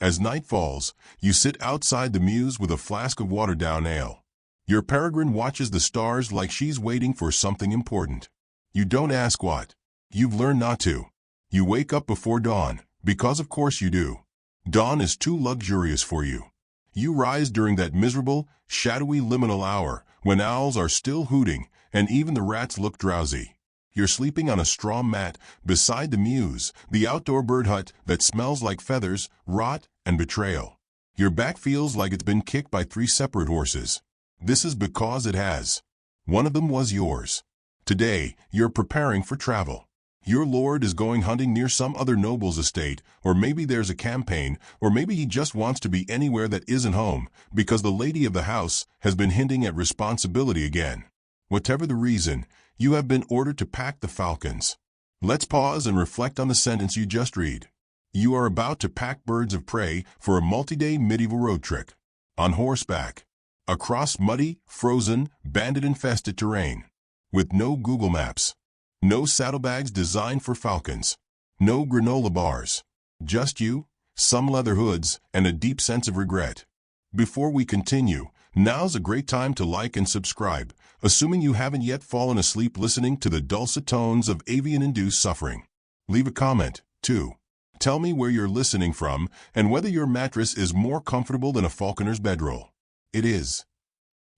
As night falls, you sit outside the mews with a flask of watered-down ale. Your peregrine watches the stars like she's waiting for something important. You don't ask what. You've learned not to. You wake up before dawn, because of course you do. Dawn is too luxurious for you. You rise during that miserable, shadowy liminal hour when owls are still hooting and even the rats look drowsy. You're sleeping on a straw mat beside the mews, the outdoor bird hut that smells like feathers, rot, and betrayal. Your back feels like it's been kicked by 3 separate horses. This is because it has. One of them was yours. Today, you're preparing for travel. Your lord is going hunting near some other noble's estate, or maybe there's a campaign, or maybe he just wants to be anywhere that isn't home, because the lady of the house has been hinting at responsibility again. Whatever the reason, you have been ordered to pack the falcons. Let's pause and reflect on the sentence you just read. You are about to pack birds of prey for a multi-day medieval road trip. On horseback. Across muddy, frozen, bandit-infested terrain. With no Google Maps. No saddlebags designed for falcons. No granola bars. Just you, some leather hoods, and a deep sense of regret. Before we continue, Now's a great time to like and subscribe, assuming you haven't yet fallen asleep listening to the dulcet tones of avian-induced suffering. Leave a comment, too. Tell me where you're listening from and whether your mattress is more comfortable than a falconer's bedroll. It is.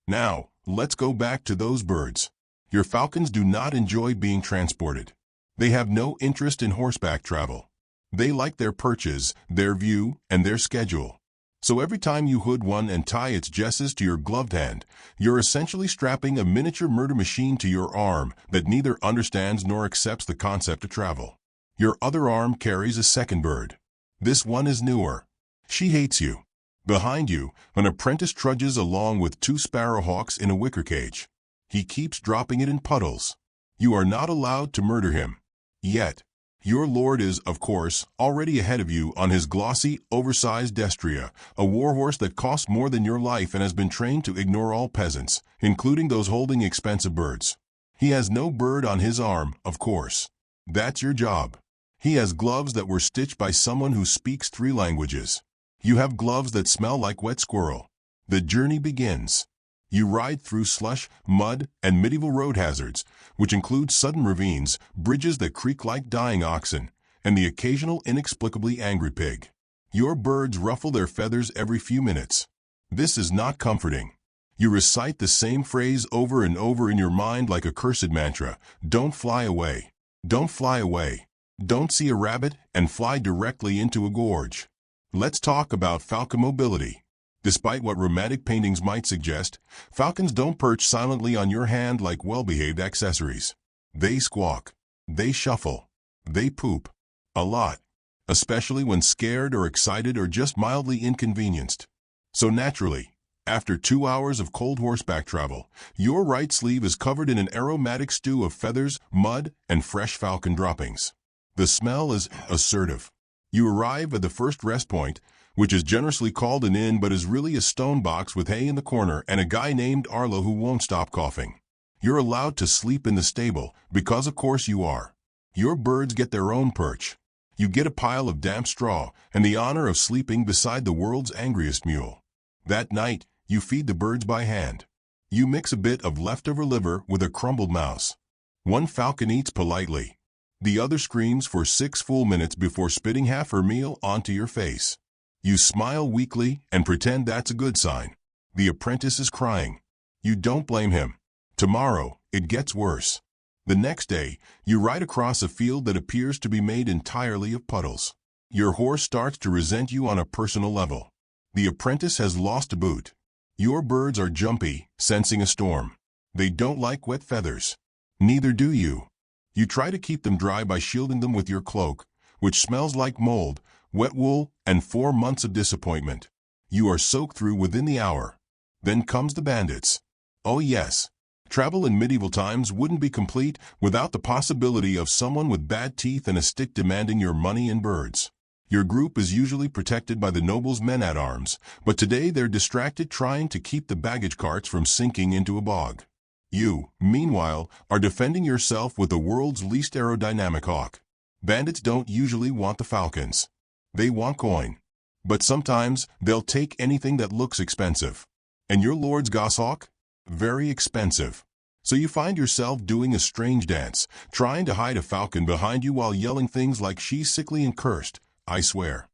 Now, let's go back to those birds. Your falcons do not enjoy being transported. They have no interest in horseback travel. They like their perches, their view, and their schedule. So every time you hood one and tie its jesses to your gloved hand, you're essentially strapping a miniature murder machine to your arm that neither understands nor accepts the concept of travel. Your other arm carries a second bird. This one is newer. She hates you. Behind you, an apprentice trudges along with 2 sparrowhawks in a wicker cage. He keeps dropping it in puddles. You are not allowed to murder him. Yet. Your lord is, of course, already ahead of you on his glossy, oversized destrier, a warhorse that costs more than your life and has been trained to ignore all peasants, including those holding expensive birds. He has no bird on his arm, of course. That's your job. He has gloves that were stitched by someone who speaks 3 languages. You have gloves that smell like wet squirrel. The journey begins. You ride through slush, mud, and medieval road hazards, which include sudden ravines, bridges that creak like dying oxen, and the occasional inexplicably angry pig. Your birds ruffle their feathers every few minutes. This is not comforting. You recite the same phrase over and over in your mind like a cursed mantra. Don't fly away. Don't fly away. Don't see a rabbit and fly directly into a gorge. Let's talk about falcon mobility. Despite what romantic paintings might suggest, falcons don't perch silently on your hand like well-behaved accessories. They squawk. They shuffle. They poop. A lot. Especially when scared or excited or just mildly inconvenienced. So naturally, after 2 hours of cold horseback travel, your right sleeve is covered in an aromatic stew of feathers, mud, and fresh falcon droppings. The smell is assertive. You arrive at the first rest point, which is generously called an inn but is really a stone box with hay in the corner and a guy named Arlo who won't stop coughing. You're allowed to sleep in the stable, because of course you are. Your birds get their own perch. You get a pile of damp straw and the honor of sleeping beside the world's angriest mule. That night, you feed the birds by hand. You mix a bit of leftover liver with a crumbled mouse. One falcon eats politely. The other screams for 6 full minutes before spitting half her meal onto your face. You smile weakly and pretend that's a good sign. The apprentice is crying. You don't blame him. Tomorrow, it gets worse. The next day, you ride across a field that appears to be made entirely of puddles. Your horse starts to resent you on a personal level. The apprentice has lost a boot. Your birds are jumpy, sensing a storm. They don't like wet feathers. Neither do you. You try to keep them dry by shielding them with your cloak, which smells like mold, wet wool, and 4 months of disappointment. You are soaked through within the hour. Then comes the bandits. Oh yes. Travel in medieval times wouldn't be complete without the possibility of someone with bad teeth and a stick demanding your money and birds. Your group is usually protected by the noble's men-at-arms, but today they're distracted trying to keep the baggage carts from sinking into a bog. You, meanwhile, are defending yourself with the world's least aerodynamic hawk. Bandits don't usually want the falcons. They want coin. But sometimes they'll take anything that looks expensive. And your lord's goshawk? Very expensive. So you find yourself doing a strange dance, trying to hide a falcon behind you while yelling things like she's sickly and cursed, I swear.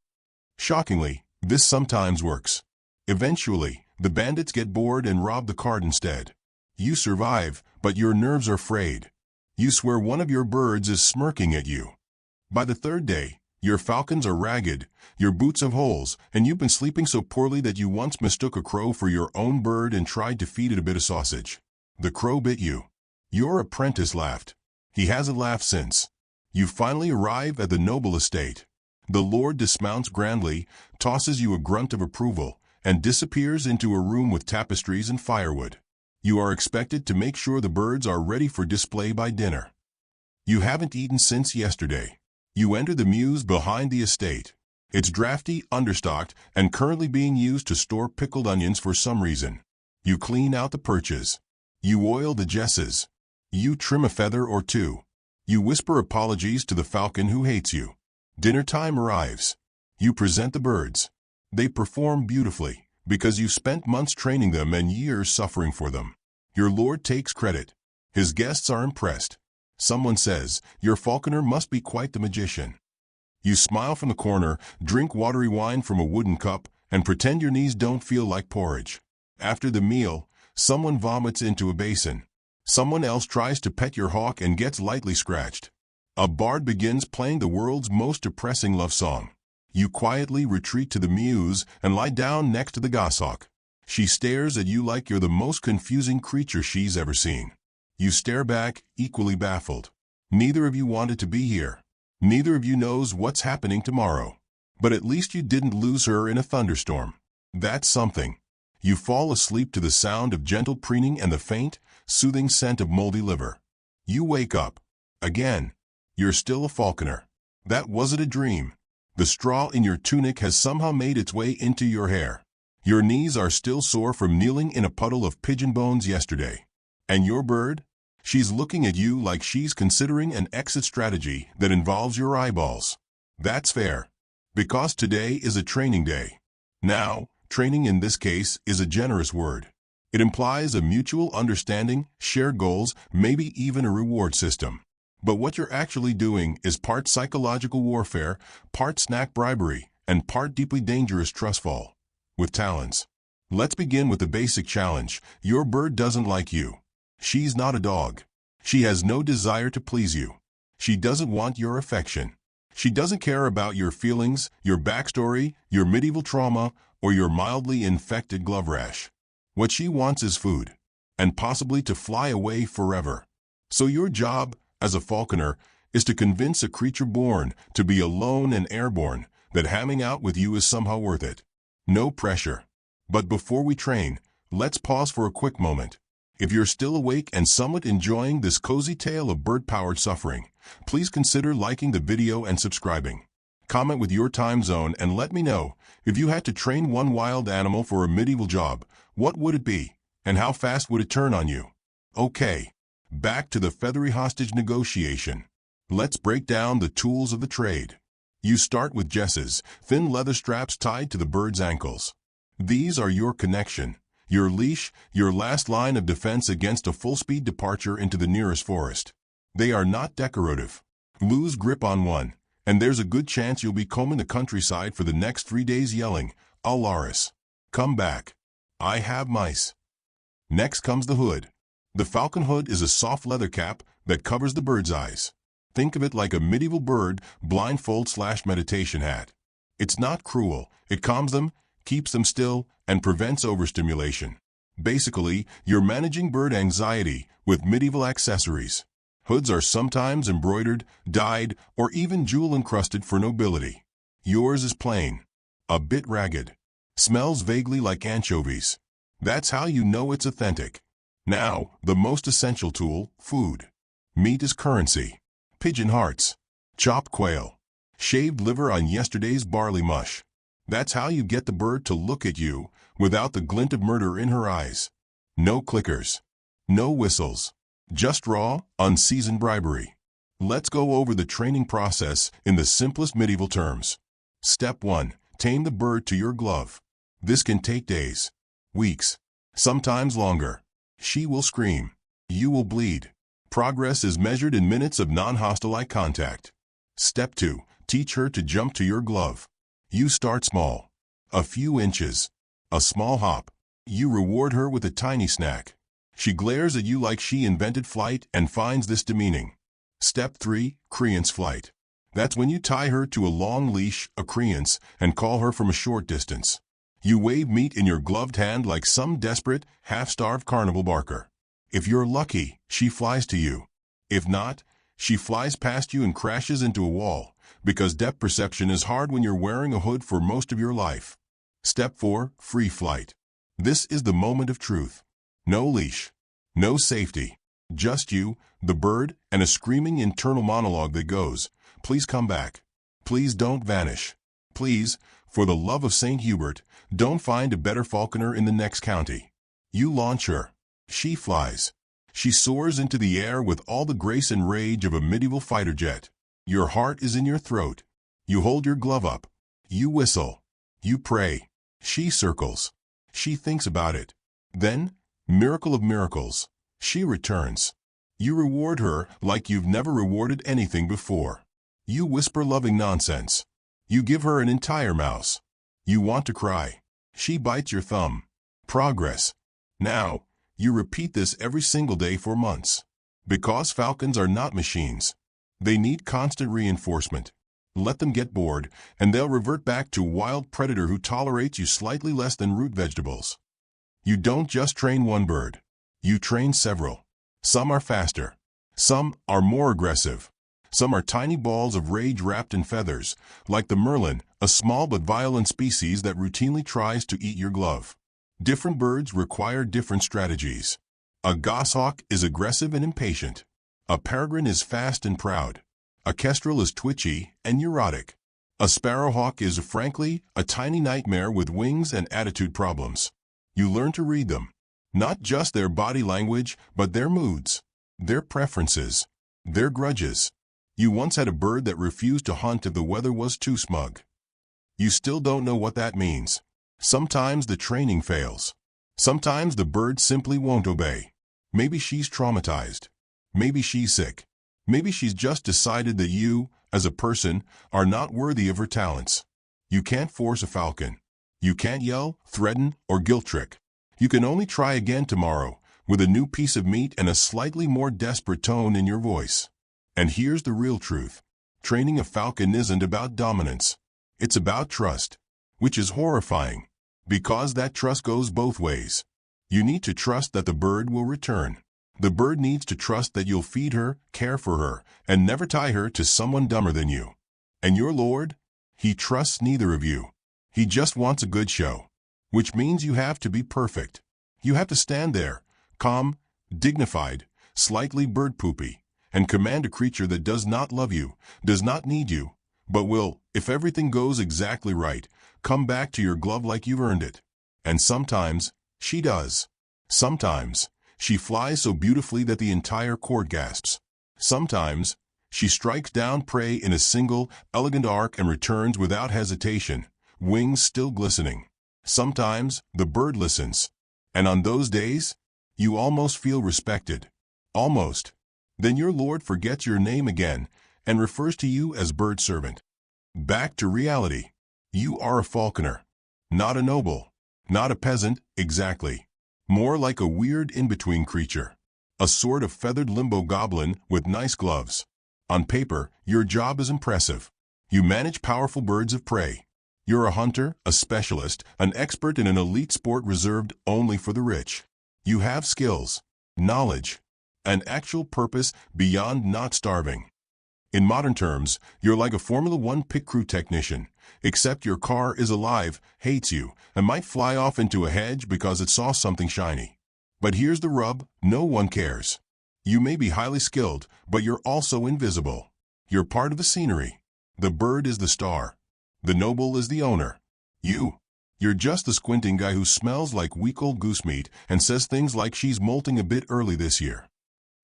Shockingly, this sometimes works. Eventually, the bandits get bored and rob the cart instead. You survive, but your nerves are frayed. You swear one of your birds is smirking at you. By the 3rd day, your falcons are ragged, your boots have holes, and you've been sleeping so poorly that you once mistook a crow for your own bird and tried to feed it a bit of sausage. The crow bit you. Your apprentice laughed. He hasn't laughed since. You finally arrive at the noble estate. The lord dismounts grandly, tosses you a grunt of approval, and disappears into a room with tapestries and firewood. You are expected to make sure the birds are ready for display by dinner. You haven't eaten since yesterday. You enter the mews behind the estate. It's drafty, understocked, and currently being used to store pickled onions for some reason. You clean out the perches. You oil the jesses. You trim a feather or 2. You whisper apologies to the falcon who hates you. Dinner time arrives. You present the birds. They perform beautifully, because you've spent months training them and years suffering for them. Your lord takes credit. His guests are impressed. Someone says, "Your falconer must be quite the magician." You smile from the corner, drink watery wine from a wooden cup, and pretend your knees don't feel like porridge. After the meal, someone vomits into a basin. Someone else tries to pet your hawk and gets lightly scratched. A bard begins playing the world's most depressing love song. You quietly retreat to the muse and lie down next to the goshawk. She stares at you like you're the most confusing creature she's ever seen. You stare back, equally baffled. Neither of you wanted to be here. Neither of you knows what's happening tomorrow. But at least you didn't lose her in a thunderstorm. That's something. You fall asleep to the sound of gentle preening and the faint, soothing scent of moldy liver. You wake up. Again. You're still a falconer. That wasn't a dream. The straw in your tunic has somehow made its way into your hair. Your knees are still sore from kneeling in a puddle of pigeon bones yesterday. And your bird? She's looking at you like she's considering an exit strategy that involves your eyeballs. That's fair. Because today is a training day. Now, training in this case is a generous word. It implies a mutual understanding, shared goals, maybe even a reward system. But what you're actually doing is part psychological warfare, part snack bribery, and part deeply dangerous trust fall. With talons. Let's begin with the basic challenge. Your bird doesn't like you. She's not a dog. She has no desire to please you. She doesn't want your affection. She doesn't care about your feelings, your backstory, your medieval trauma, or your mildly infected glove rash. What she wants is food, and possibly to fly away forever. So your job, as a falconer, is to convince a creature born to be alone and airborne that hanging out with you is somehow worth it. No pressure. But before we train, let's pause for a quick moment. If you're still awake and somewhat enjoying this cozy tale of bird-powered suffering, please consider liking the video and subscribing. Comment with your time zone and let me know, if you had to train one wild animal for a medieval job, what would it be, and how fast would it turn on you? Okay, back to the feathery hostage negotiation. Let's break down the tools of the trade. You start with jesses, thin leather straps tied to the bird's ankles. These are your connection, your leash, your last line of defense against a full-speed departure into the nearest forest. They are not decorative. Lose grip on one, and there's a good chance you'll be combing the countryside for the next 3 days yelling, "Alaris! Come back! I have mice!" Next comes the hood. The falcon hood is a soft leather cap that covers the bird's eyes. Think of it like a medieval bird blindfold/meditation hat. It's not cruel. It calms them, keeps them still, and prevents overstimulation. Basically, you're managing bird anxiety with medieval accessories. Hoods are sometimes embroidered, dyed, or even jewel-encrusted for nobility. Yours is plain. A bit ragged. Smells vaguely like anchovies. That's how you know it's authentic. Now, the most essential tool, food. Meat is currency. Pigeon hearts. Chopped quail. Shaved liver on yesterday's barley mush. That's how you get the bird to look at you without the glint of murder in her eyes. No clickers. No whistles. Just raw, unseasoned bribery. Let's go over the training process in the simplest medieval terms. Step 1. Tame the bird to your glove. This can take days, weeks, sometimes longer. She will scream. You will bleed. Progress is measured in minutes of non-hostile eye contact. Step 2. Teach her to jump to your glove. You start small. A few inches. A small hop. You reward her with a tiny snack. She glares at you like she invented flight and finds this demeaning. Step 3. Creance flight. That's when you tie her to a long leash, a creance, and call her from a short distance. You wave meat in your gloved hand like some desperate, half-starved carnival barker. If you're lucky, she flies to you. If not, she flies past you and crashes into a wall, because depth perception is hard when you're wearing a hood for most of your life. Step 4. Free flight. This is the moment of truth. No leash. No safety. Just you, the bird, and a screaming internal monologue that goes, "Please come back. Please don't vanish. Please, for the love of St. Hubert, don't find a better falconer in the next county." You launch her. She flies. She soars into the air with all the grace and rage of a medieval fighter jet. Your heart is in your throat. You hold your glove up. You whistle. You pray. She circles. She thinks about it. Then, miracle of miracles, she returns. You reward her like you've never rewarded anything before. You whisper loving nonsense. You give her an entire mouse. You want to cry. She bites your thumb. Progress. Now, you repeat this every single day for months. Because falcons are not machines. They need constant reinforcement. Let them get bored, and they'll revert back to a wild predator who tolerates you slightly less than root vegetables. You don't just train one bird. You train several. Some are faster. Some are more aggressive. Some are tiny balls of rage wrapped in feathers, like the merlin, a small but violent species that routinely tries to eat your glove. Different birds require different strategies. A goshawk is aggressive and impatient. A peregrine is fast and proud. A kestrel is twitchy and neurotic. A sparrowhawk is, frankly, a tiny nightmare with wings and attitude problems. You learn to read them. Not just their body language, but their moods, their preferences, their grudges. You once had a bird that refused to hunt if the weather was too smug. You still don't know what that means. Sometimes the training fails. Sometimes the bird simply won't obey. Maybe she's traumatized. Maybe she's sick. Maybe she's just decided that you, as a person, are not worthy of her talents. You can't force a falcon. You can't yell, threaten, or guilt trip. You can only try again tomorrow, with a new piece of meat and a slightly more desperate tone in your voice. And here's the real truth. Training a falcon isn't about dominance. It's about trust, which is horrifying, because that trust goes both ways. You need to trust that the bird will return. The bird needs to trust that you'll feed her, care for her, and never tie her to someone dumber than you. And your Lord? He trusts neither of you. He just wants a good show. Which means you have to be perfect. You have to stand there, calm, dignified, slightly bird-poopy, and command a creature that does not love you, does not need you, but will, if everything goes exactly right, come back to your glove like you've earned it. And sometimes, she does. Sometimes, she flies so beautifully that the entire court gasps. Sometimes, she strikes down prey in a single, elegant arc and returns without hesitation, wings still glistening. Sometimes, the bird listens. And on those days, you almost feel respected. Almost. Then your Lord forgets your name again and refers to you as bird servant. Back to reality. You are a falconer. Not a noble. Not a peasant, exactly. More like a weird in-between creature. A sort of feathered limbo goblin with nice gloves. On paper, your job is impressive. You manage powerful birds of prey. You're a hunter, a specialist, an expert in an elite sport reserved only for the rich. You have skills, knowledge, an actual purpose beyond not starving. In modern terms, you're like a Formula One pit crew technician, except your car is alive, hates you, and might fly off into a hedge because it saw something shiny. But here's the rub, no one cares. You may be highly skilled, but you're also invisible. You're part of the scenery. The bird is the star. The noble is the owner. You're just the squinting guy who smells like week old goose meat and says things like she's molting a bit early this year.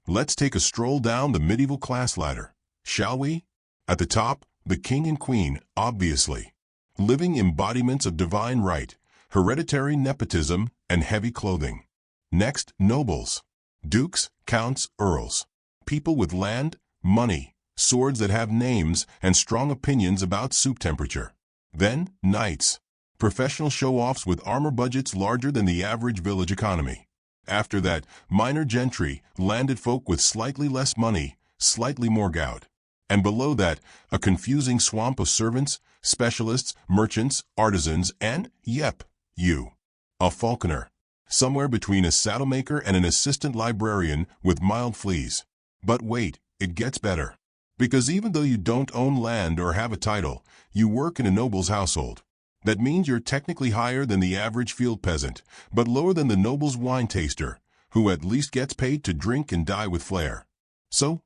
Let's take a stroll down the medieval class ladder, shall we? At the top, the king and queen, obviously. Living embodiments of divine right, hereditary nepotism, and heavy clothing. Next, nobles. Dukes, counts, earls. People with land, money, swords that have names, and strong opinions about soup temperature. Then, knights. Professional show-offs with armor budgets larger than the average village economy. After that, minor gentry, landed folk with slightly less money, slightly more gout. And below that, a confusing swamp of servants, specialists, merchants, artisans, and, yep, you. A falconer. Somewhere between a saddlemaker and an assistant librarian with mild fleas. But wait, it gets better. Because even though you don't own land or have a title, you work in a noble's household. That means you're technically higher than the average field peasant, but lower than the noble's wine taster, who at least gets paid to drink and die with flair. So,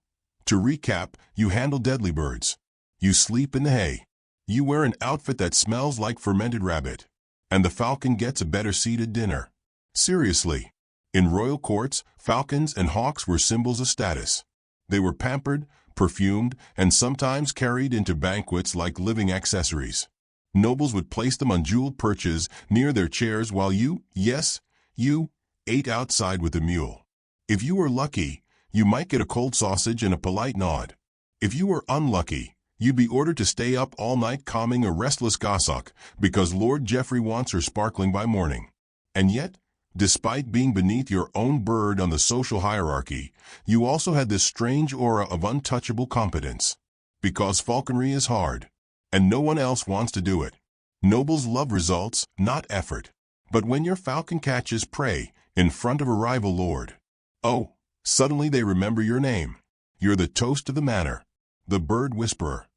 to recap, you handle deadly birds. You sleep in the hay. You wear an outfit that smells like fermented rabbit. And the falcon gets a better seat at dinner. Seriously. In royal courts, falcons and hawks were symbols of status. They were pampered, perfumed, and sometimes carried into banquets like living accessories. Nobles would place them on jeweled perches near their chairs while you, yes, you, ate outside with the mule. If you were lucky, you might get a cold sausage and a polite nod. If you were unlucky, you'd be ordered to stay up all night calming a restless goshawk because Lord Geoffrey wants her sparkling by morning. And yet, despite being beneath your own bird on the social hierarchy, you also had this strange aura of untouchable competence. Because falconry is hard, and no one else wants to do it. Nobles love results, not effort. But when your falcon catches prey in front of a rival lord, oh, suddenly they remember your name. You're the toast of the manor, the bird whisperer,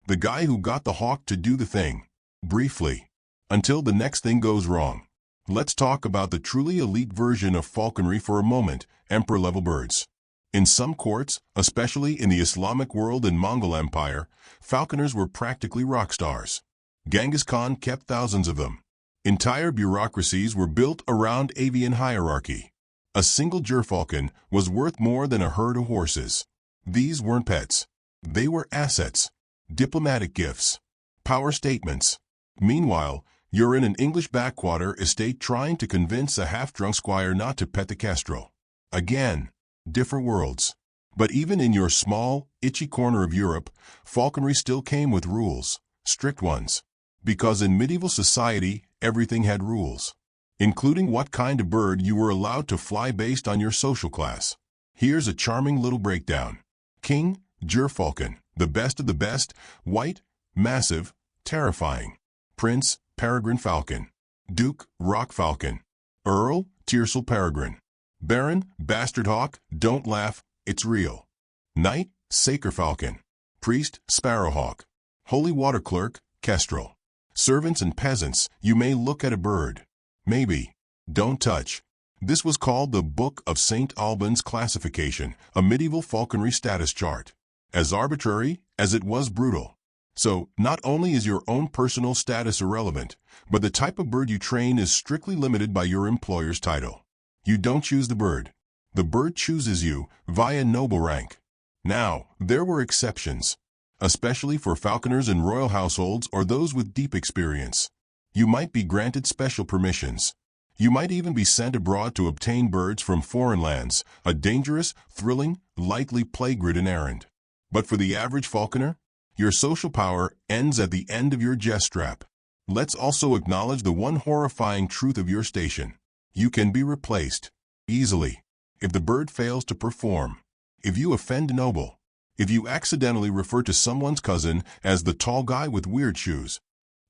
the guy who got the hawk to do the thing, briefly, until the next thing goes wrong. Let's talk about the truly elite version of falconry for a moment, emperor-level birds. In some courts, especially in the Islamic world and Mongol Empire, falconers were practically rock stars. Genghis Khan kept thousands of them. Entire bureaucracies were built around avian hierarchy. A single gerfalcon was worth more than a herd of horses. These weren't pets. They were assets, diplomatic gifts, power statements. Meanwhile, you're in an English backwater estate trying to convince a half-drunk squire not to pet the kestrel. Again, different worlds. But even in your small, itchy corner of Europe, falconry still came with rules, strict ones. Because in medieval society, everything had rules, including what kind of bird you were allowed to fly based on your social class. Here's a charming little breakdown. King, gerfalcon, the best of the best, white, massive, terrifying. Prince, peregrine falcon. Duke, rock falcon. Earl, tiercel peregrine. Baron, bastard hawk, don't laugh, it's real. Knight, saker falcon. Priest, sparrowhawk. Holy water clerk, kestrel. Servants and peasants, you may look at a bird. Maybe. Don't touch. This was called the Book of St. Alban's Classification, a medieval falconry status chart. As arbitrary as it was brutal. So, not only is your own personal status irrelevant, but the type of bird you train is strictly limited by your employer's title. You don't choose the bird. The bird chooses you via noble rank. Now, there were exceptions, especially for falconers in royal households or those with deep experience. You might be granted special permissions. You might even be sent abroad to obtain birds from foreign lands, a dangerous, thrilling, likely plague-ridden errand. But for the average falconer, your social power ends at the end of your jest strap. Let's also acknowledge the one horrifying truth of your station. You can be replaced, easily, if the bird fails to perform. If you offend a noble. If you accidentally refer to someone's cousin as the tall guy with weird shoes.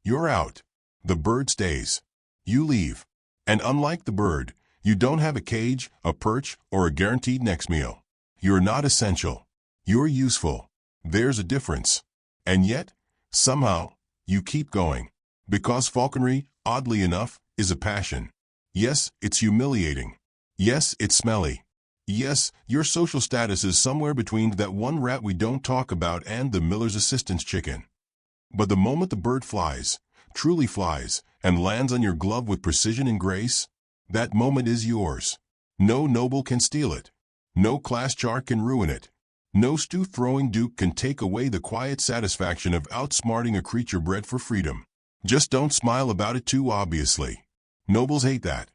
You're out. The bird stays. You leave. And unlike the bird, you don't have a cage, a perch, or a guaranteed next meal. You're not essential. You're useful. There's a difference. And yet, somehow, you keep going. Because falconry, oddly enough, is a passion. Yes, it's humiliating. Yes, it's smelly. Yes, your social status is somewhere between that one rat we don't talk about and the miller's assistant's chicken. But the moment the bird flies, truly flies, and lands on your glove with precision and grace, that moment is yours. No noble can steal it. No class chart can ruin it. No stew-throwing duke can take away the quiet satisfaction of outsmarting a creature bred for freedom. Just don't smile about it too obviously. Nobles hate that.